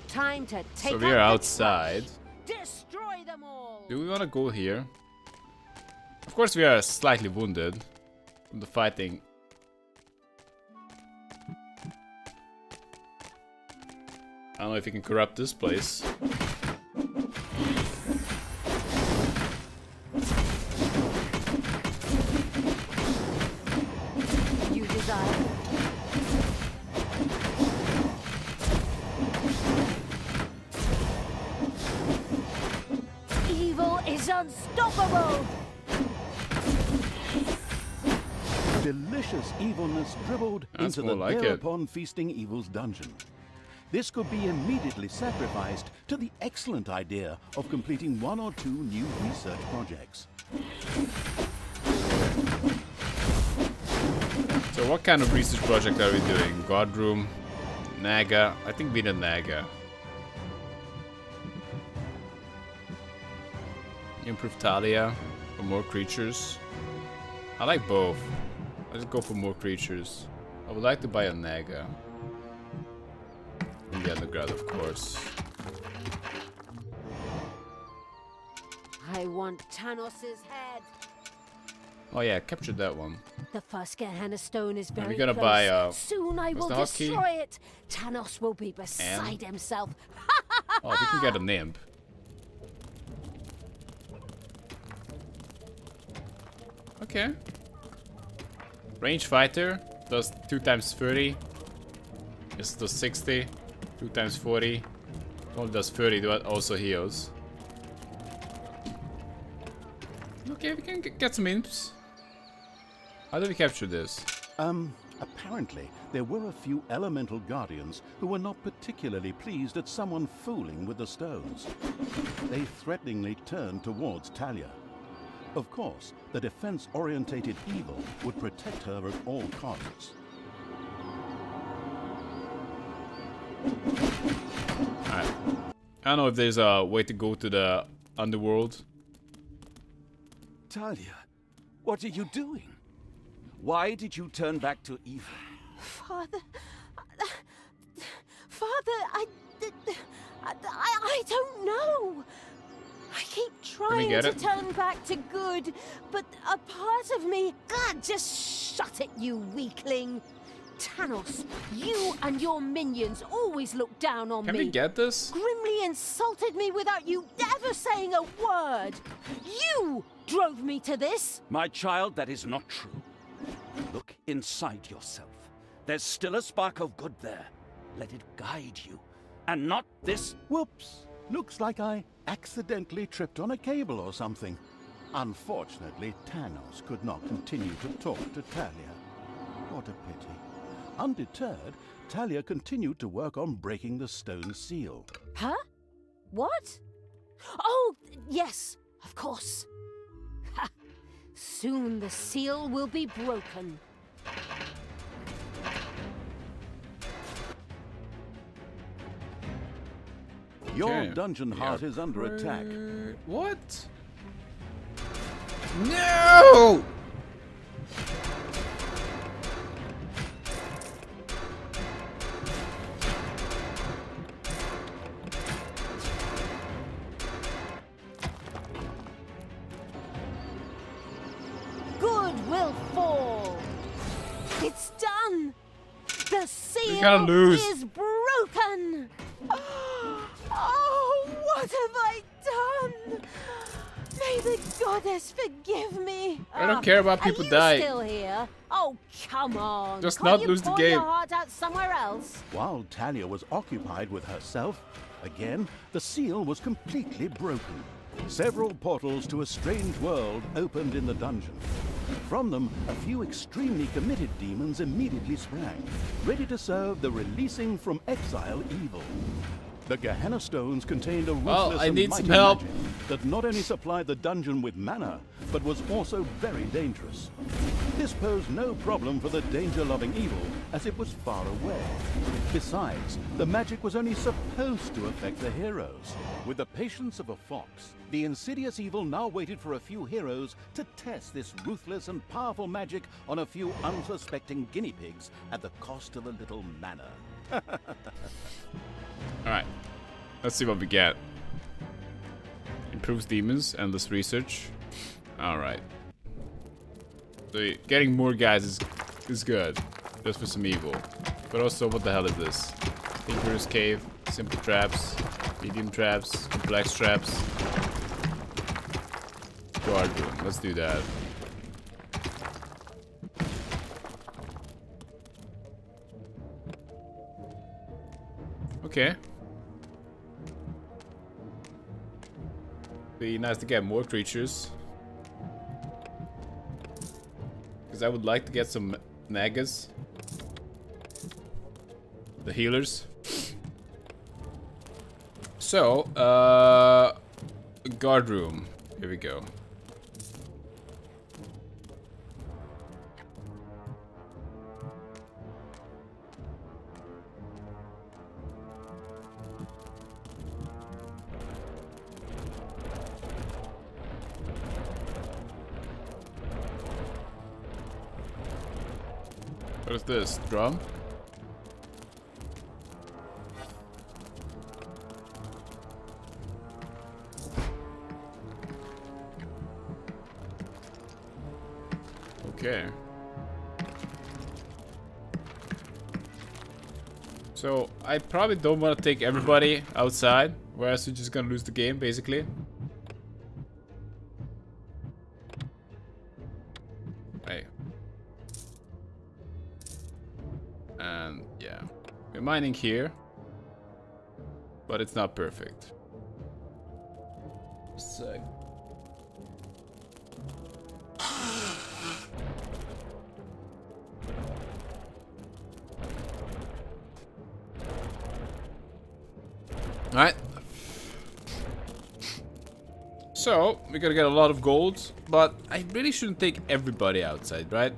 Time to take So we are out the outside. trash. Destroy them all. Do we want to go here? Of course we are slightly wounded from the fighting. I don't know if you can corrupt this place. You desire. Evil is unstoppable. Delicious evilness dribbled That's into more the like it. thereupon feasting evil's dungeon. This could be immediately sacrificed to the excellent idea of completing one or two new research projects. So what kind of research project are we doing? God room, Naga. I think we need a Naga. Improve Talia for more creatures. I like both. Let's go for more creatures. I would like to buy a Naga. And the underground, of course. I want Tanos's head. Oh yeah, capture that one. The first Gehenna stone is very gonna close. buy, Soon I what's will the hotkey? destroy it. Tanos will be beside himself. Oh, we can get a nymph. Okay. Range fighter does 2 times 30. This does 60. 2 times 40. Only does 30, but also heals. Okay, we can get some imps. How do we capture this? Apparently, there were a few elemental guardians who were not particularly pleased at someone fooling with the stones. They threateningly turned towards Talia. Of course, the defense-orientated evil would protect her at all costs. Alright. I don't know if there's a way to go to the underworld. Talia, what are you doing? Why did you turn back to evil? Father, I don't know. I keep trying get to it? turn back to good, but a part of me... God, just shut it, you weakling. Tanos, you and your minions always look down on Can me. we get this? Grimly insulted me without you ever saying a word. You drove me to this. My child, that is not true. Look inside yourself. There's still a spark of good there. Let it guide you. And not this... Whoops! Looks like I accidentally tripped on a cable or something. Unfortunately, Tanos could not continue to talk to Talia. What a pity. Undeterred, Talia continued to work on breaking the stone seal. Huh? What? Oh, yes, of course. Ha! Soon the seal will be broken. Your Okay. dungeon heart is under attack. What? No! Good will fall. It's done. The seal gotta lose. is broken. Oh, what have I done? May the goddess forgive me. I don't care about people Are you dying. still here? Oh, come on. Just Can't not you lose the pour game. your heart out somewhere else? While Talia was occupied with herself, again, the seal was completely broken. Several portals to a strange world opened in the dungeon. From them, a few extremely committed demons immediately sprang, ready to serve the releasing from exile evil. The Gehenna stones contained a Well, ruthless I and need mighty some help. magic that not only supplied the dungeon with mana, but was also very dangerous. This posed no problem for the danger-loving evil, as it was far away. Besides, the magic was only supposed to affect the heroes. With the patience of a fox, the insidious evil now waited for a few heroes to test this ruthless and powerful magic on a few unsuspecting guinea pigs at the cost of a little mana. Alright. Let's see what we get. Improves demons, endless research. Alright. So getting more guys is good. Just for some evil. But also, what the hell is this? Tinkerer's Cave, simple traps, medium traps, complex traps. Guard room, let's do that. Okay. Be nice to get more creatures. Because I would like to get some nagas. The healers. So, guard room. Here we go. What is this? Drum? Okay. So, I probably don't want to take everybody outside, whereas you're just gonna lose the game, basically. Hey. And, yeah. We're mining here. But it's not perfect. So... Alright. So, we're gonna get a lot of gold, but I really shouldn't take everybody outside, right?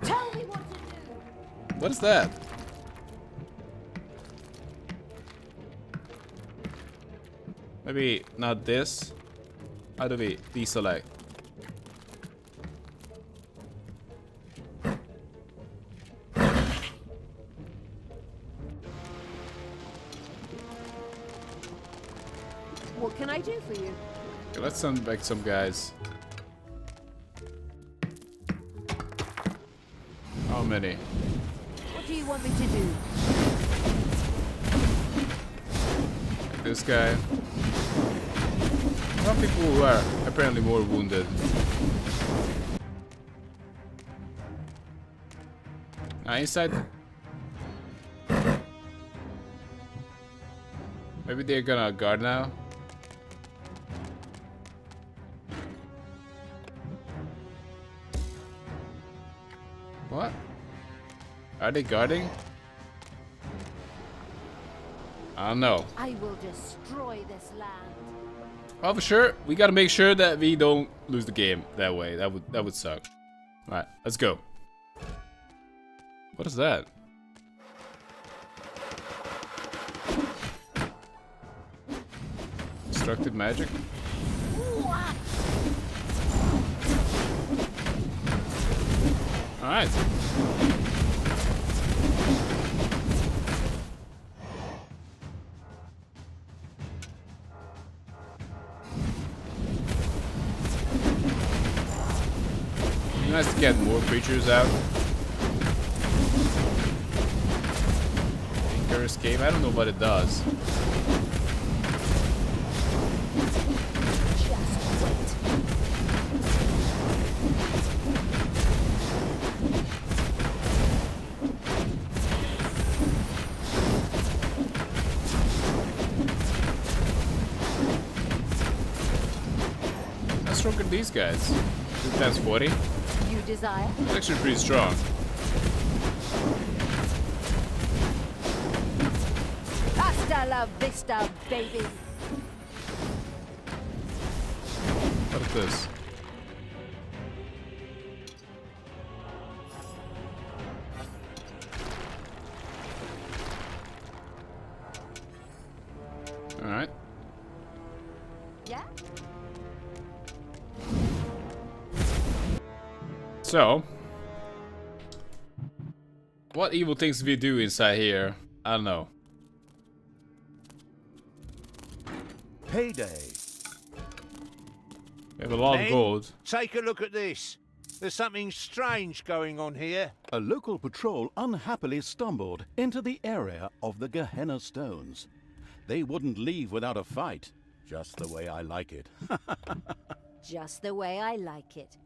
Tell me what to do. What is that? Maybe not this. How do we deselect? What can I do for you? Okay, let's send back some guys. How many? What do you want me to do? Like this guy. Some people who are apparently more wounded. Inside. Maybe they're gonna guard now. What? Are they guarding? I don't know. I will destroy this land. Well, for sure, we gotta make sure that we don't lose the game that way. That would suck. All right, let's go. What is that? Destructive magic? All right. Nice to get more creatures out. Anchor escape. I don't know what it does. How strong are these guys? 2 times 40? You desire? It's actually pretty strong. Hasta la vista, baby. What is this? Alright. Yeah? So, what evil things we do inside here? I don't know. Payday. We have a lot of Men, gold. take a look at this. There's something strange going on here. A local patrol unhappily stumbled into the area of the Gehenna Stones. They wouldn't leave without a fight, just the way I like it. Just the way I like it.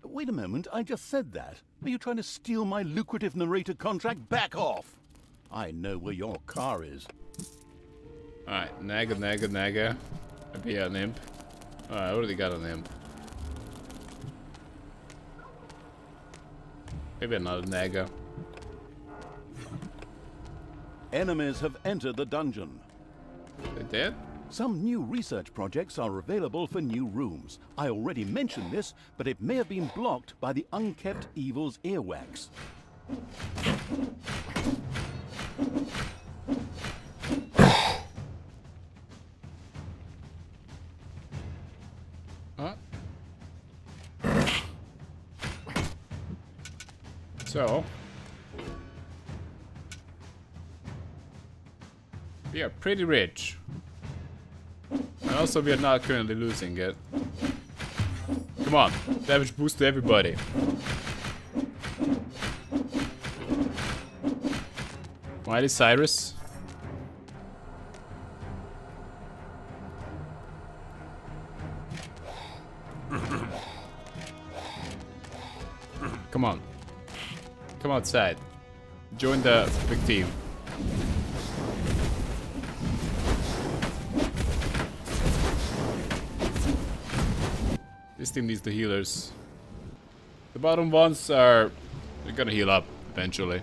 Wait a moment, I just said that. Are you trying to steal my lucrative narrator contract? Back off! I know where your car is. Alright, naga. Maybe an imp. Alright, I already got an imp. Maybe another naga. Enemies have entered the dungeon. They dead? Some new research projects are available for new rooms. I already mentioned this, but it may have been blocked by the unkept evil's earwax. Huh? So, we are pretty rich. And also we are not currently losing it. Come on, damage boost to everybody. Mighty Cyrus. Come on. Come outside. Join the big team. This team needs the healers. The bottom ones are... they're gonna heal up eventually.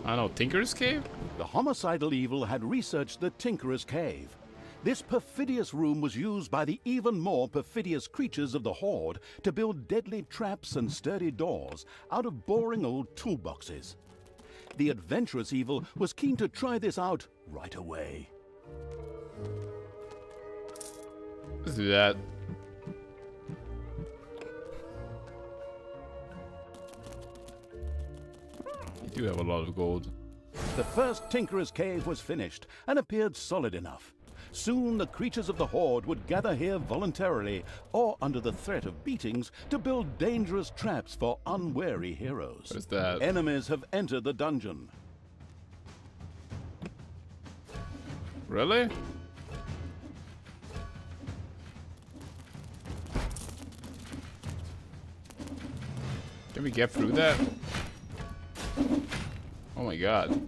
I don't know, Tinker's Cave? The homicidal evil had researched the Tinkerer's Cave. This perfidious room was used by the even more perfidious creatures of the Horde to build deadly traps and sturdy doors out of boring old toolboxes. The adventurous evil was keen to try this out right away. Let's do that. You do have a lot of gold. The first Tinkerer's Cave was finished and appeared solid enough. Soon the creatures of the Horde would gather here voluntarily or under the threat of beatings to build dangerous traps for unwary heroes. What is that? Enemies have entered the dungeon. Really? Can we get through that? Oh my god.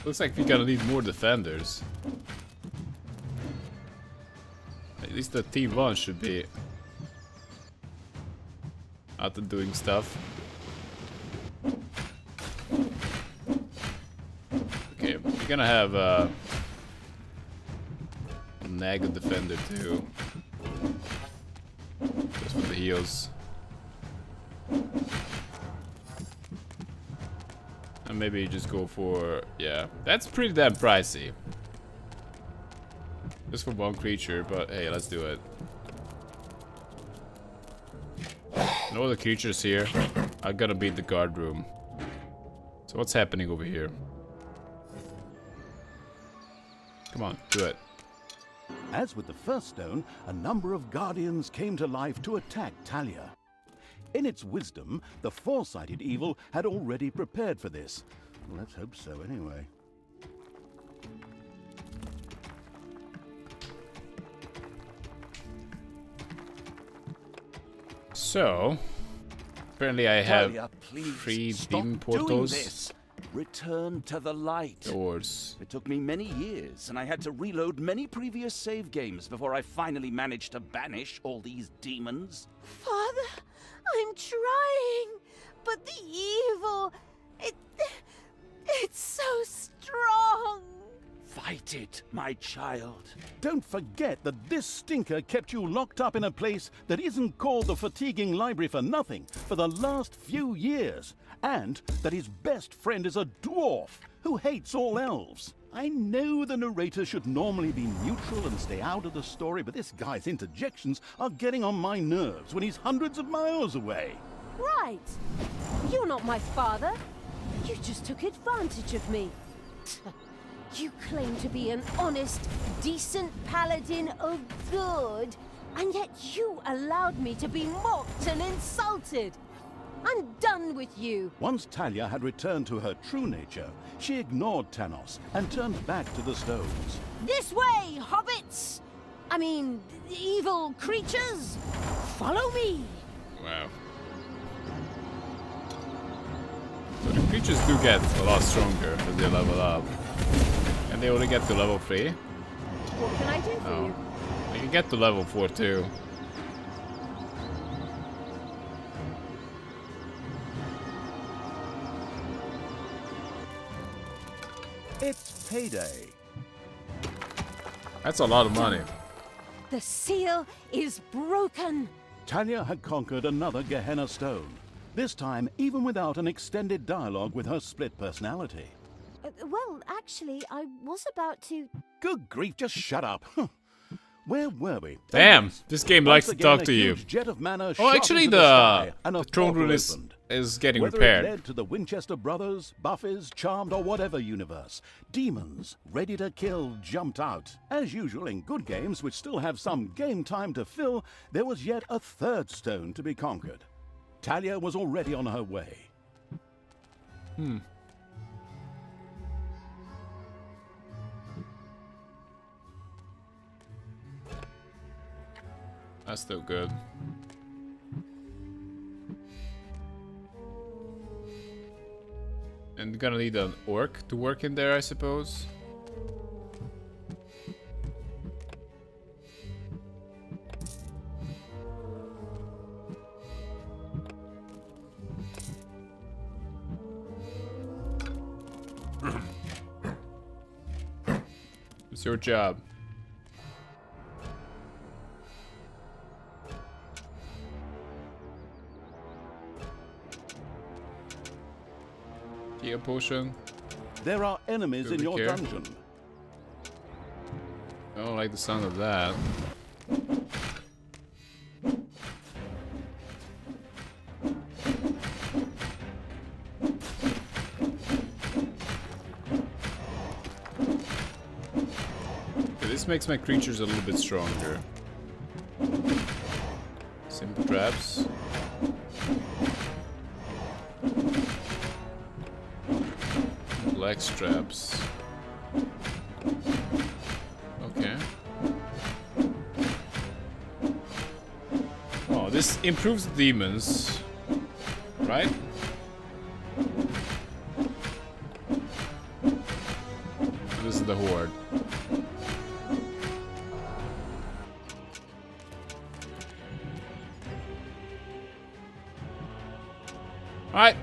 Looks like we're gonna need more defenders. At least the team 1 should be out and doing stuff. Okay, we're gonna have a Nag defender too. Just for the heals. And maybe you just go for, yeah, that's pretty damn pricey. Just for one creature, but hey, let's do it. No other creatures here. I gotta beat the guard room. So what's happening over here? Come on, do it. As with the first stone, a number of guardians came to life to attack Talia. In its wisdom, the foresighted evil had already prepared for this. Let's hope so, anyway. So, apparently I have Talia, please 3 stop demon doing portals. this. Return to the light. Doors. It took me many years, and I had to reload many previous save games before I finally managed to banish all these demons. Father, I'm trying, but the evil, it's so strong. Fight it, my child. Don't forget that this stinker kept you locked up in a place that isn't called the fatiguing library for nothing for the last few years, and that his best friend is a dwarf who hates all elves. I know the narrator should normally be neutral and stay out of the story, but this guy's interjections are getting on my nerves when he's hundreds of miles away. Right. You're not my father. You just took advantage of me. You claim to be an honest, decent paladin of good, and yet you allowed me to be mocked and insulted. I'm done with you. Once Talia had returned to her true nature, she ignored Tanos and turned back to the stones. This way, hobbits! I mean, evil creatures! Follow me! Wow. So the creatures do get a lot stronger as they level up. And they only get to level 3. What can I do for you? They can get to level 4 too. It's payday. That's a lot of money. The seal is broken. Talia had conquered another Gehenna stone, this time even without an extended dialogue with her split personality. Well, actually, I was about to... Good grief, just shut up. Where were we? Damn, this game likes to talk to you. Jet of mana Oh, shot actually, into the sky, and a the throne portal room is opened. getting Whether repaired. it led to the Winchester Brothers, Buffers, Charmed, or whatever universe, demons ready to kill jumped out. As usual in good games, which still have some game time to fill, there was yet a third stone to be conquered. Talia was already on her way. That's still good. And you're gonna need an orc to work in there, I suppose. It's your job. Heal potion. There are enemies in your care. dungeon. I don't like the sound of that. Okay, this makes my creatures a little bit stronger. Simple traps. Black straps. Okay. Oh, this improves the demons, right? This is the horde. Alright.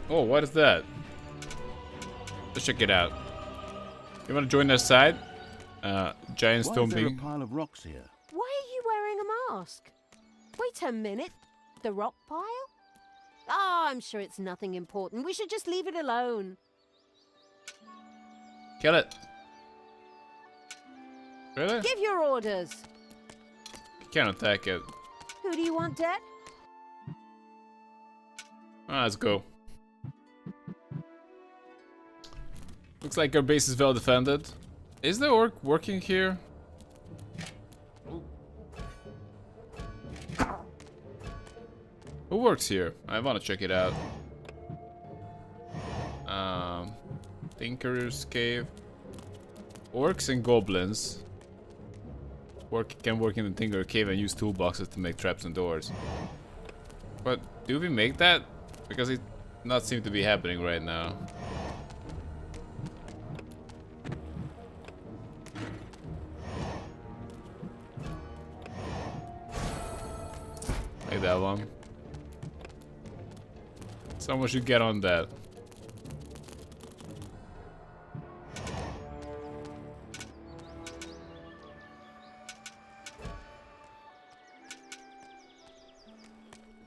Oh, what is that? Let's check it out. You want to join their side? Giant Why stone is there a being. pile of rocks here? Why are you wearing a mask? Wait a minute. The rock pile? Oh, I'm sure it's nothing important. We should just leave it alone. Kill it. Really? Give your orders. You can't attack it. Who do you want dead? Let's go. Looks like our base is well defended. Is the orc working here? Who works here? I want to check it out. Tinkerer's cave. Orcs and goblins can work in the Tinkerer cave and use toolboxes to make traps and doors. But do we make that? Because it not seem to be happening right now. Like that one. Someone should get on that.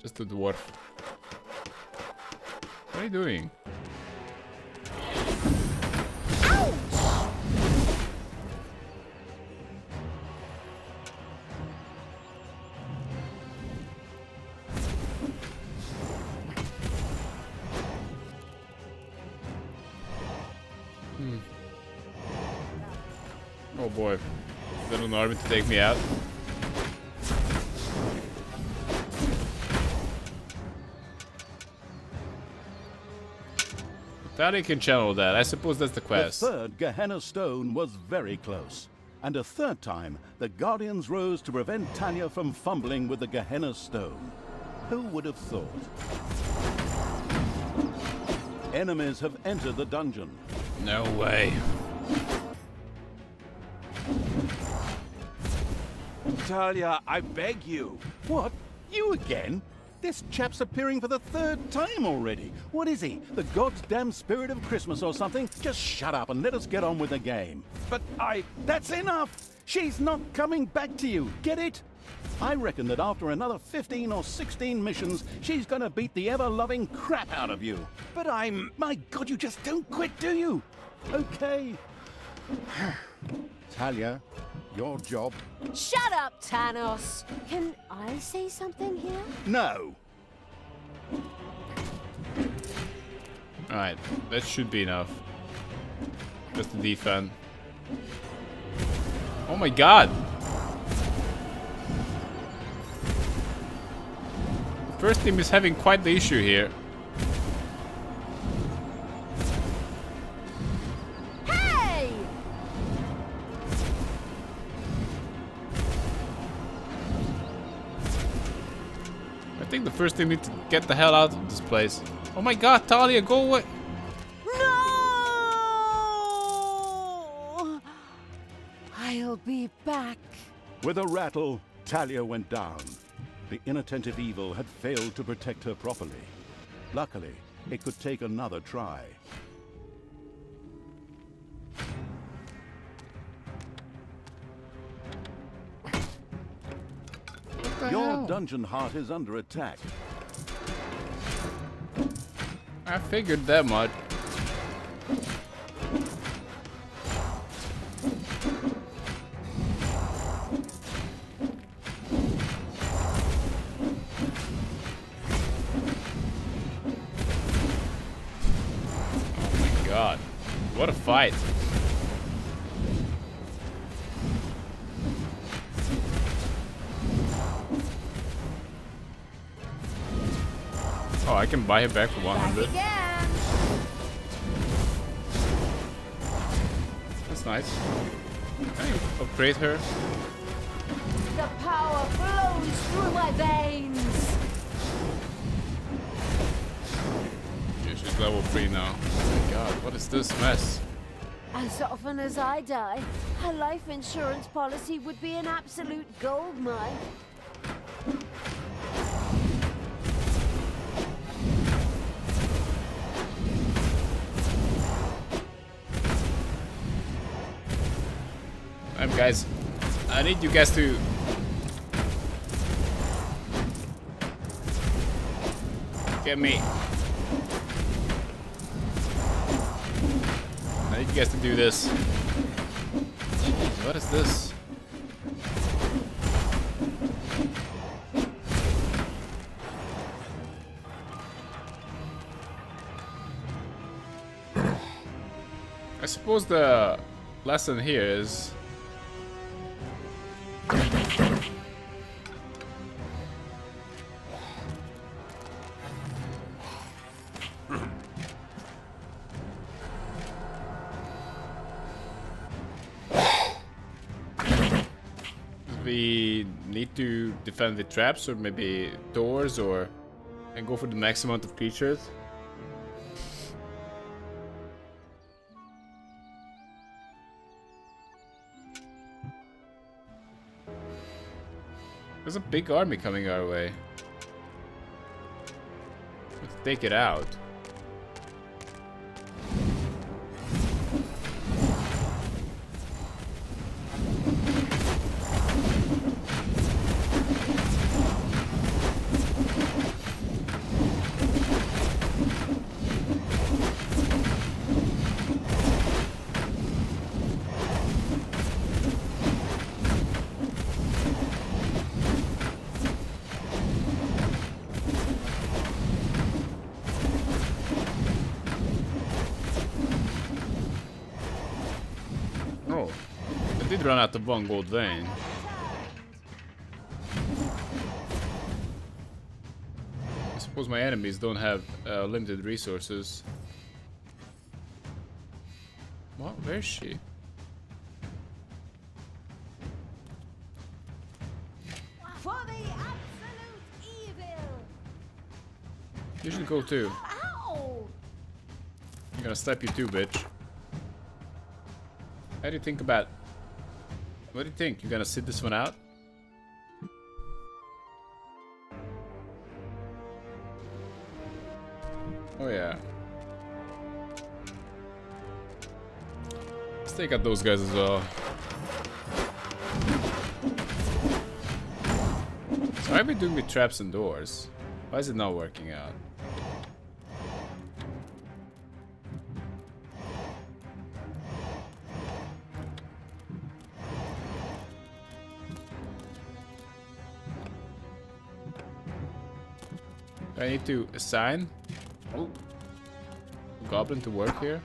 Just a dwarf. What are you doing? Oh boy. Is that an army to take me out? Thalya can channel that. I suppose that's the quest. The third Gehenna stone was very close. And a third time, the Guardians rose to prevent Talia from fumbling with the Gehenna stone. Who would have thought? Enemies have entered the dungeon. No way. Talia, I beg you. What? You again? This chap's appearing for the third time already. What is he? The goddamn spirit of Christmas or something? Just shut up and let us get on with the game. But That's enough! She's not coming back to you, get it? I reckon that after another 15 or 16 missions, she's gonna beat the ever-loving crap out of you. But My God, you just don't quit, do you? Okay. Talia, your job. Shut up, Thanos. Can I say something here? No. Alright, that should be enough. Just to defend. Oh my god! The first team is having quite the issue here. Hey! I think the first team needs to get the hell out of this place. Oh my god, Talia, go away! No! I'll be back. With a rattle, Talia went down. The inattentive evil had failed to protect her properly. Luckily, it could take another try. Your dungeon heart is under attack. I figured that much. fight. Oh, I can buy her back for 100. Again. That's nice. Can I upgrade her? The power flows through my veins. Yeah, she's level 3 now. Oh my god, what is this mess? As often as I die, a life insurance policy would be an absolute goldmine. Guys, I need you guys to get me. I need you guys to do this. Jeez, what is this? I suppose the lesson here is we need to defend with traps or maybe doors or and go for the max amount of creatures. There's a big army coming our way. Let's take it out. Did run out of 1 gold vein. I suppose my enemies don't have limited resources. What? Where is she? For the absolute evil. You should go too. Ow! I'm gonna slap you too, bitch. How do you think about... What do you think? You gonna sit this one out? Oh yeah. Let's take out those guys as well. So I've been doing with traps and doors. Why is it not working out? I need to assign a goblin to work here.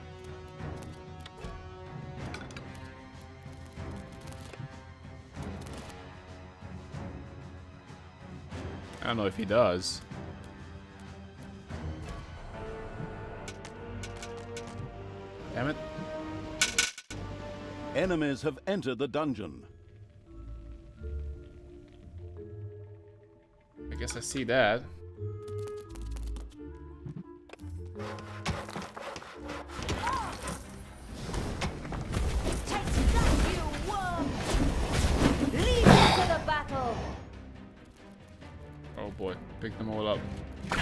I don't know if he does. Damn it. Enemies have entered the dungeon. I guess I see that. Oh boy, pick them all up. I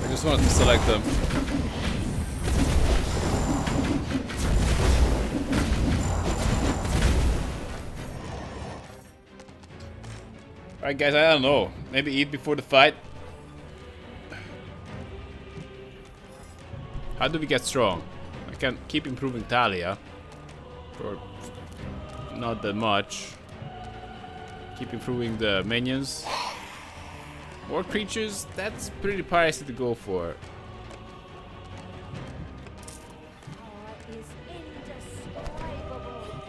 just wanted to select them. Alright guys, I don't know. Maybe eat before the fight. How do we get strong? I can keep improving Talia. Or not that much. Keep improving the minions. More creatures, that's pretty pricey to go for. Power is indescribable.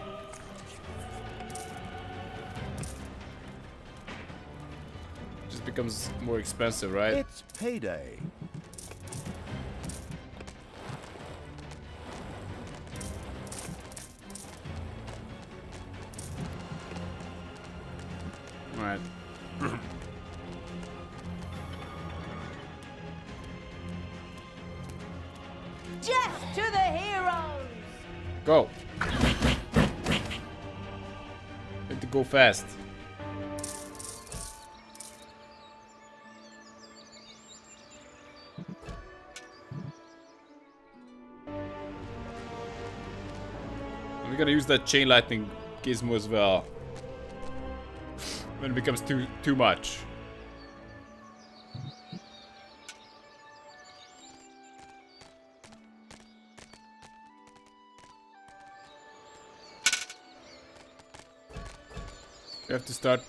Just becomes more expensive, right? It's payday. Alright. Death to the heroes! Go! Need to go fast. We're gonna use that chain lightning gizmo as well. When it becomes too much. You have to start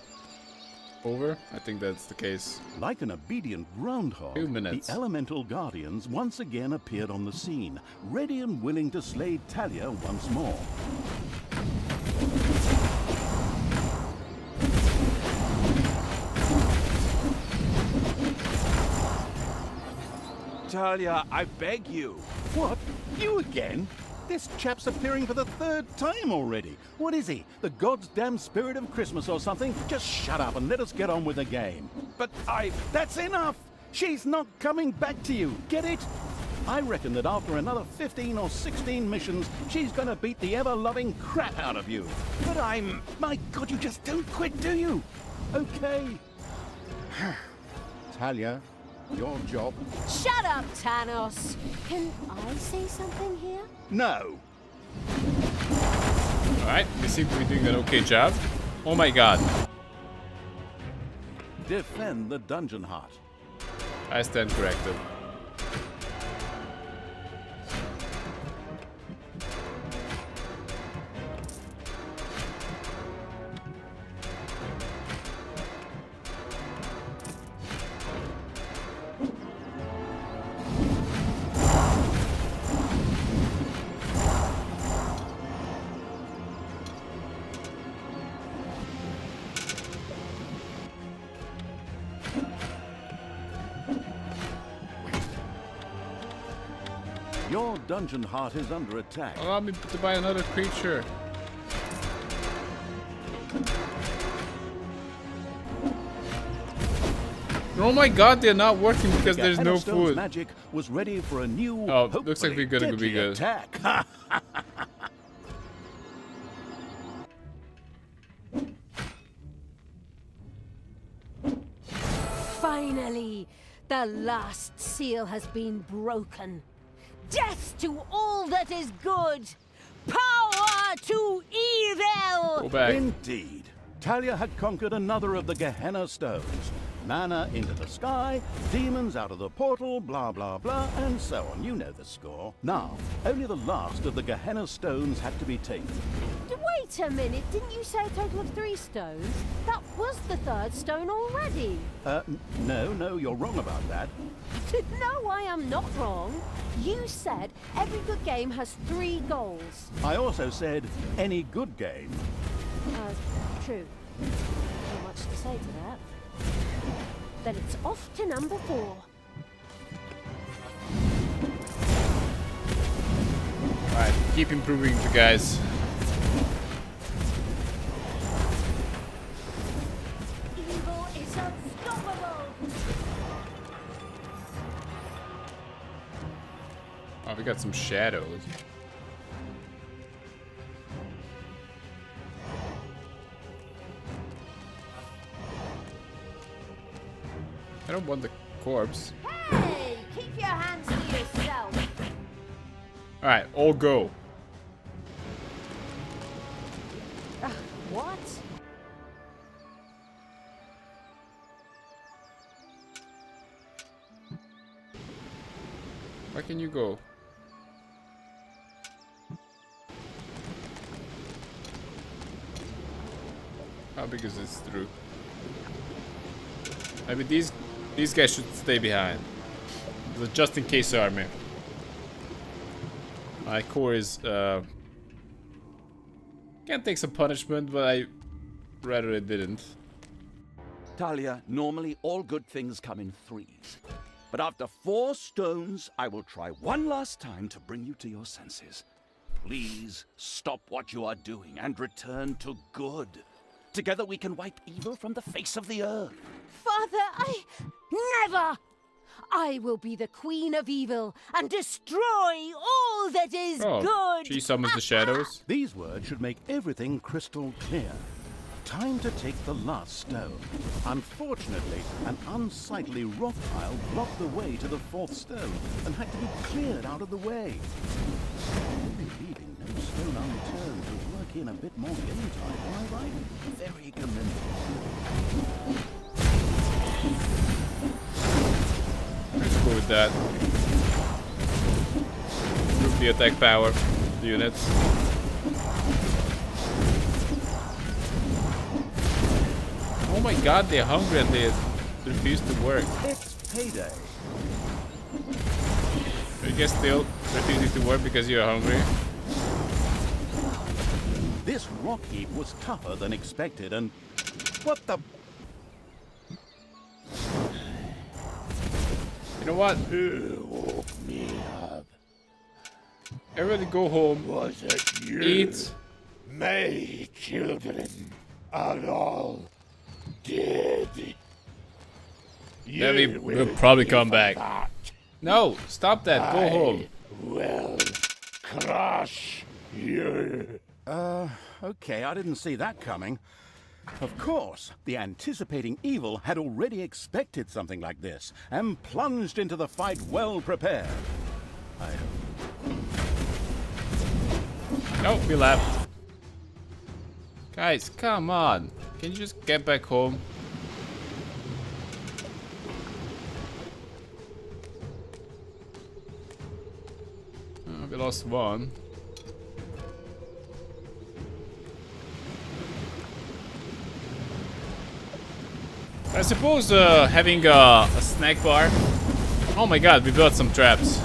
over? I think that's the case. Like an obedient groundhog, 2 minutes. the elemental guardians once again appeared on the scene, ready and willing to slay Talia once more. Talia, I beg you. What? You again? This chap's appearing for the 3rd time already. What is he? The God's damn spirit of Christmas or something? Just shut up and let us get on with the game. But That's enough! She's not coming back to you, get it? I reckon that after another 15 or 16 missions, she's gonna beat the ever-loving crap out of you. But I'm... My God, you just don't quit, do you? Okay. Talia, your job. Shut up, Thanos! Can I say something here? No. Alright, we seem to be doing an okay job. Oh my god. Defend the dungeon heart. I stand corrected. Your dungeon heart is under attack. Allow me to buy another creature. Oh my god, they're not working because there's no Stone's food. magic was ready for a new, Oh, looks like hopefully we're gonna be deadly good. attack. Finally, the last seal has been broken. Death to all that is good! Power to evil! Go back. Indeed. Talia had conquered another of the Gehenna stones. Mana into the sky, demons out of the portal, blah blah blah, and so on. You know the score. Now, only the last of the Gehenna stones had to be taken. Wait a minute, didn't you say a total of 3 stones? That was the 3rd stone already. No, you're wrong about that. No, I am not wrong. You said every good game has 3 goals. I also said any good game. True. Not much to say to that. Then it's off to number 4. Alright, keep improving the guys. Evil is unstoppable! Oh, we got some shadows. I don't want the corpse. Hey! Keep your hands to yourself! Alright, all go. What? Why can you go? How big is this through? Maybe these These guys should stay behind. The just in case army. My core is can take some punishment, but I rather it didn't. Talia, normally all good things come in threes. But after 4 stones, I will try one last time to bring you to your senses. Please stop what you are doing and return to good. Together we can wipe evil from the face of the earth. Father, never! I will be the queen of evil and destroy all that is Oh, good! she summons the shadows. These words should make everything crystal clear. Time to take the last stone. Unfortunately, an unsightly rock pile blocked the way to the 4th stone and had to be cleared out of the way. Leaving no stone unturned to work in a bit more game time, am I right? Very commendable. Let's go with that. Improve the attack power of the units. Oh my god, they're hungry and they refuse to work. It's payday. Are you guys still refusing to work because you're hungry? This rock heap was tougher than expected and... What the... You know what? Who woke me up? Everybody go home. Was it you? Eat. My children are all dead. Then we You will probably pay come for back. that. No, stop that. Go home. Will crush you. Okay, I didn't see that coming. Of course, the anticipating evil had already expected something like this and plunged into the fight well prepared. I hope. No, we left. Guys, come on. Can you just get back home? We lost one. I suppose having a snack bar. Oh my god, we built some traps.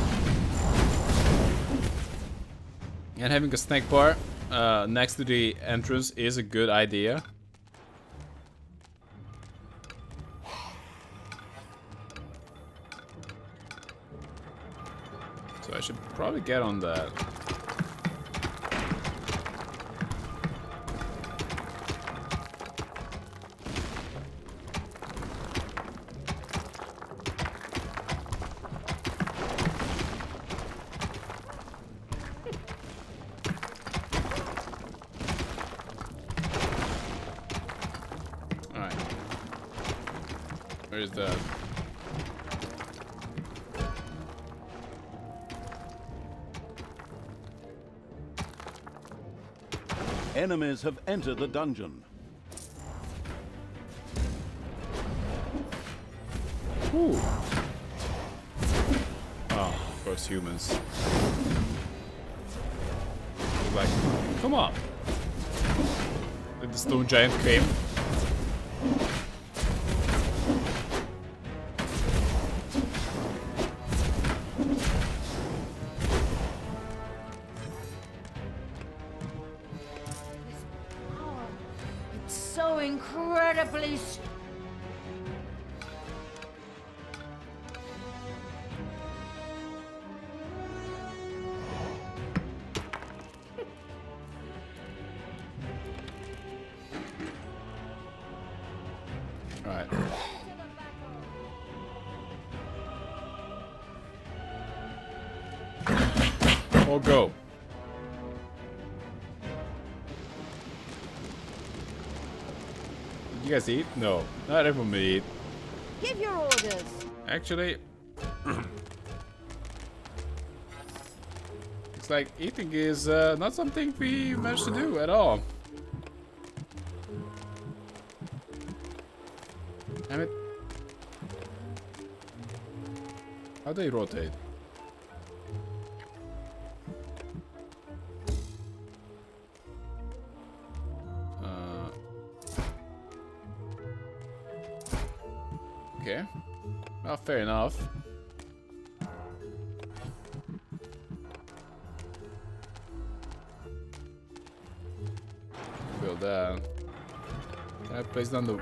And having a snack bar next to the entrance is a good idea. So I should probably get on that. Alright. Where's that? Enemies have entered the dungeon. Ooh. Oh, of course, humans. Like, come on. Did the stone giant came? It's so incredibly Alright. Or go. Did you guys eat? No. Not everyone may eat. Give your orders. Actually, looks like eating is not something we managed to do at all. Damn it. How do they rotate? Okay. Well, fair enough. Build that. Can I place down the... No,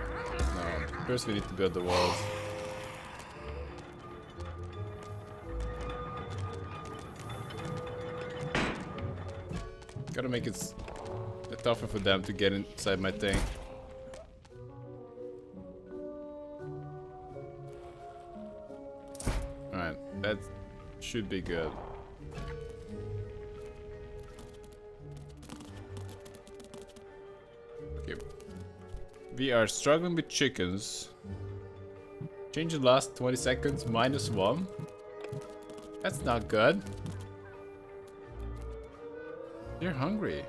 first we need to build the walls. Gotta make it tougher for them to get inside my thing. Alright, that should be good. Okay. We are struggling with chickens. Change the last 20 seconds, -1. That's not good. They're hungry.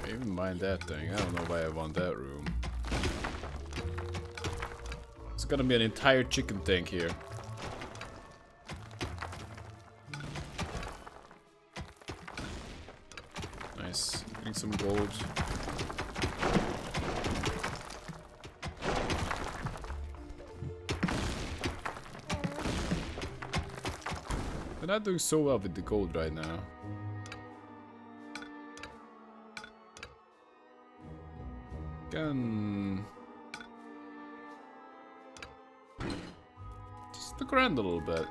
I even mind that thing. I don't know why I want that room. It's gonna be an entire chicken tank here. Nice. Getting some gold. They're not doing so well with the gold right now. Can just look around a little bit.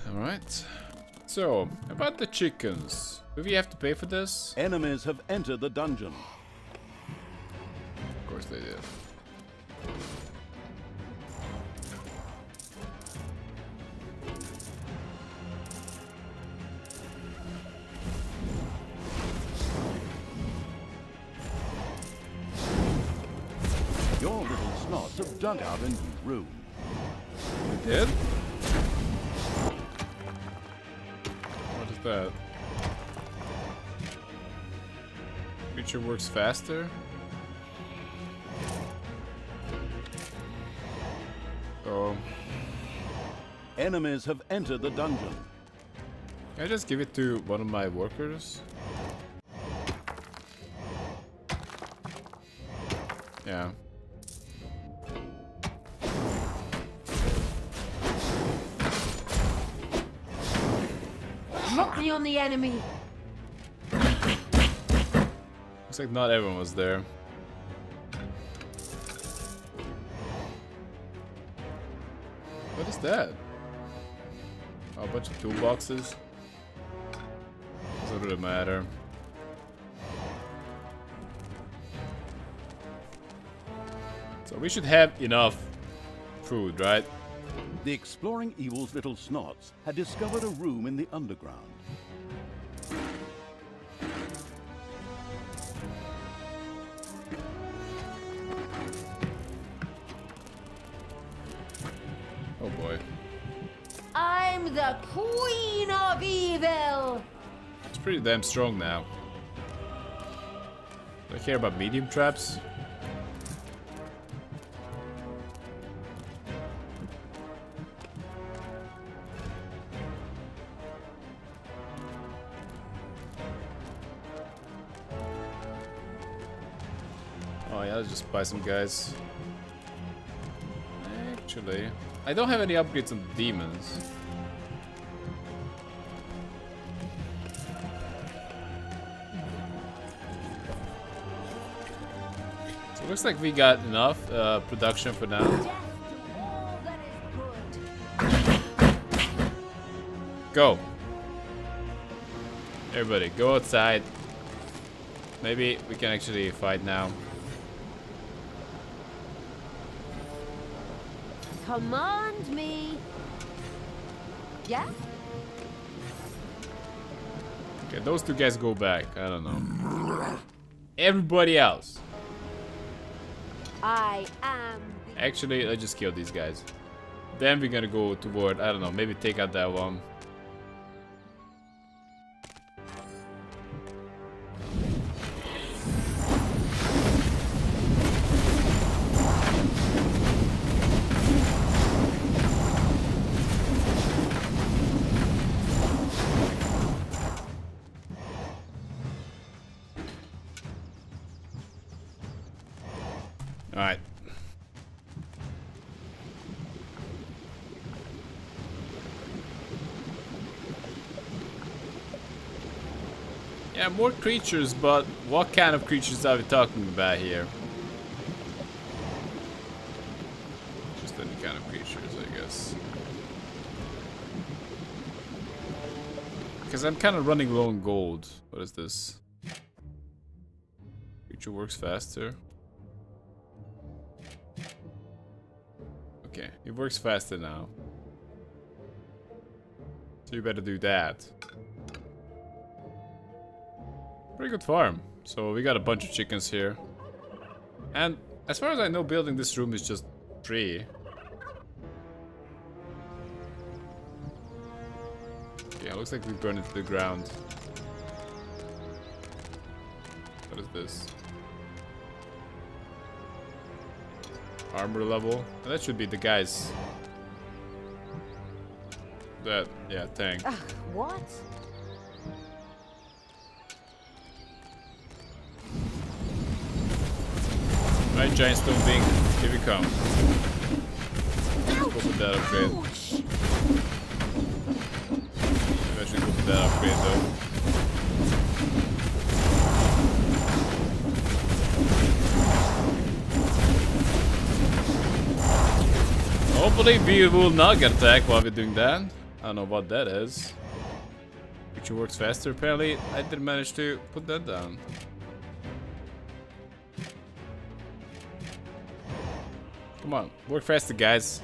Alright. So, about the chickens. Do we have to pay for this? Enemies have entered the dungeon. Of course they did. Your little snots have dug out a new room. We did? What is that? Creature works faster? Oh. Enemies have entered the dungeon. Can I just give it to one of my workers? Yeah. Lock me on the enemy. Looks like not everyone was there. What is that? Oh, a bunch of toolboxes. Doesn't really matter. So we should have enough food, right? The exploring evil's little snots had discovered a room in the underground. Oh boy. I'm the Queen of Evil. It's pretty damn strong now. Do I care about medium traps? Oh yeah, let's just buy some guys. Actually, I don't have any upgrades on the demons. So it looks like we got enough production for now. Death to all that is good. Go! Everybody, go outside. Maybe we can actually fight now. Command me. Yeah? Okay, those two guys go back. I don't know. everybody else. I am the... Actually, let's just kill these guys. Then we're gonna go toward, I don't know, maybe take out that one. Alright. Yeah, more creatures, but what kind of creatures are we talking about here? Just any kind of creatures, I guess. Because I'm kind of running low on gold. What is this? Creature works faster. Okay, it works faster now. So you better do that. Pretty good farm. So we got a bunch of chickens here. And as far as I know, building this room is just free. Yeah, looks like we burned it to the ground. What is this? Armor level. And that should be the guys. That, yeah, tank. What? Right, giant stone being. Here we come. Go for that upgrade. Eventually go for that upgrade though. Hopefully we will not get attacked while we're doing that. I don't know what that is. Creature works faster apparently. I didn't manage to put that down. Come on, work faster, guys.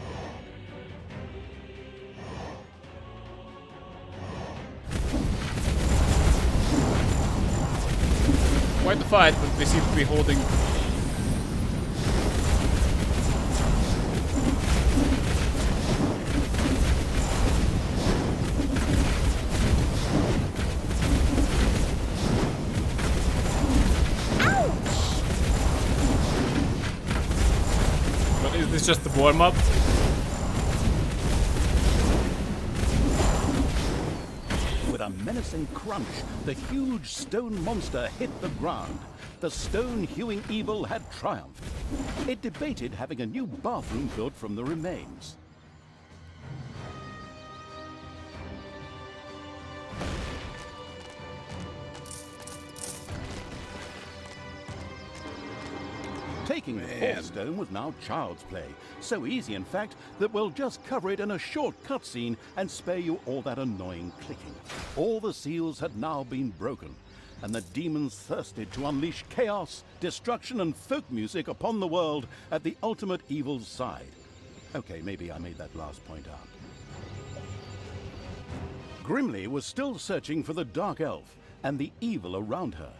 Quite the fight, but they seem to be holding. Is this just the warm-up? With a menacing crunch, the huge stone monster hit the ground. The stone-hewing evil had triumphed. It debated having a new bathroom built from the remains. Taking the fourth stone was now child's play. So easy, in fact, that we'll just cover it in a short cutscene and spare you all that annoying clicking. All the seals had now been broken, and the demons thirsted to unleash chaos, destruction, and folk music upon the world at the ultimate evil's side. Okay, maybe I made that last point up. Grimly was still searching for the Dark Elf and the evil around her.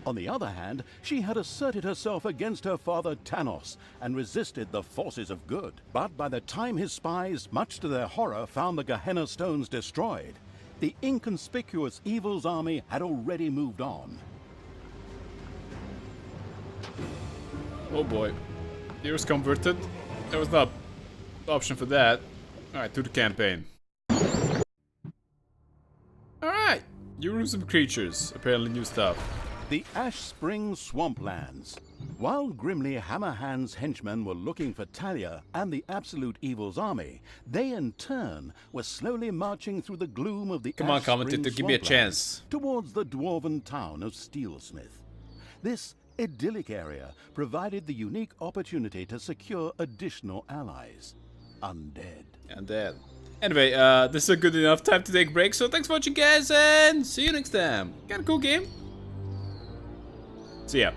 On the other hand, she had asserted herself against her father Tanos and resisted the forces of good. But by the time his spies, much to their horror, found the Gehenna stones destroyed, the inconspicuous evil's army had already moved on. Oh boy. Heroes converted. There was no option for that. Alright, to the campaign. Alright. New rooms and creatures. Apparently new stuff. The Ash Spring Swamplands. While Grimly Hammerhand's henchmen were looking for Talia and the Absolute Evil's army, they in turn were slowly marching through the gloom of the Come on, Ash Spring commentator, give me a Swamplands chance. towards the dwarven town of Steelsmith. This idyllic area provided the unique opportunity to secure additional allies. Undead. And then. Anyway, this is a good enough time to take a break, so thanks for watching, guys, and see you next time. Kinda cool game. See ya.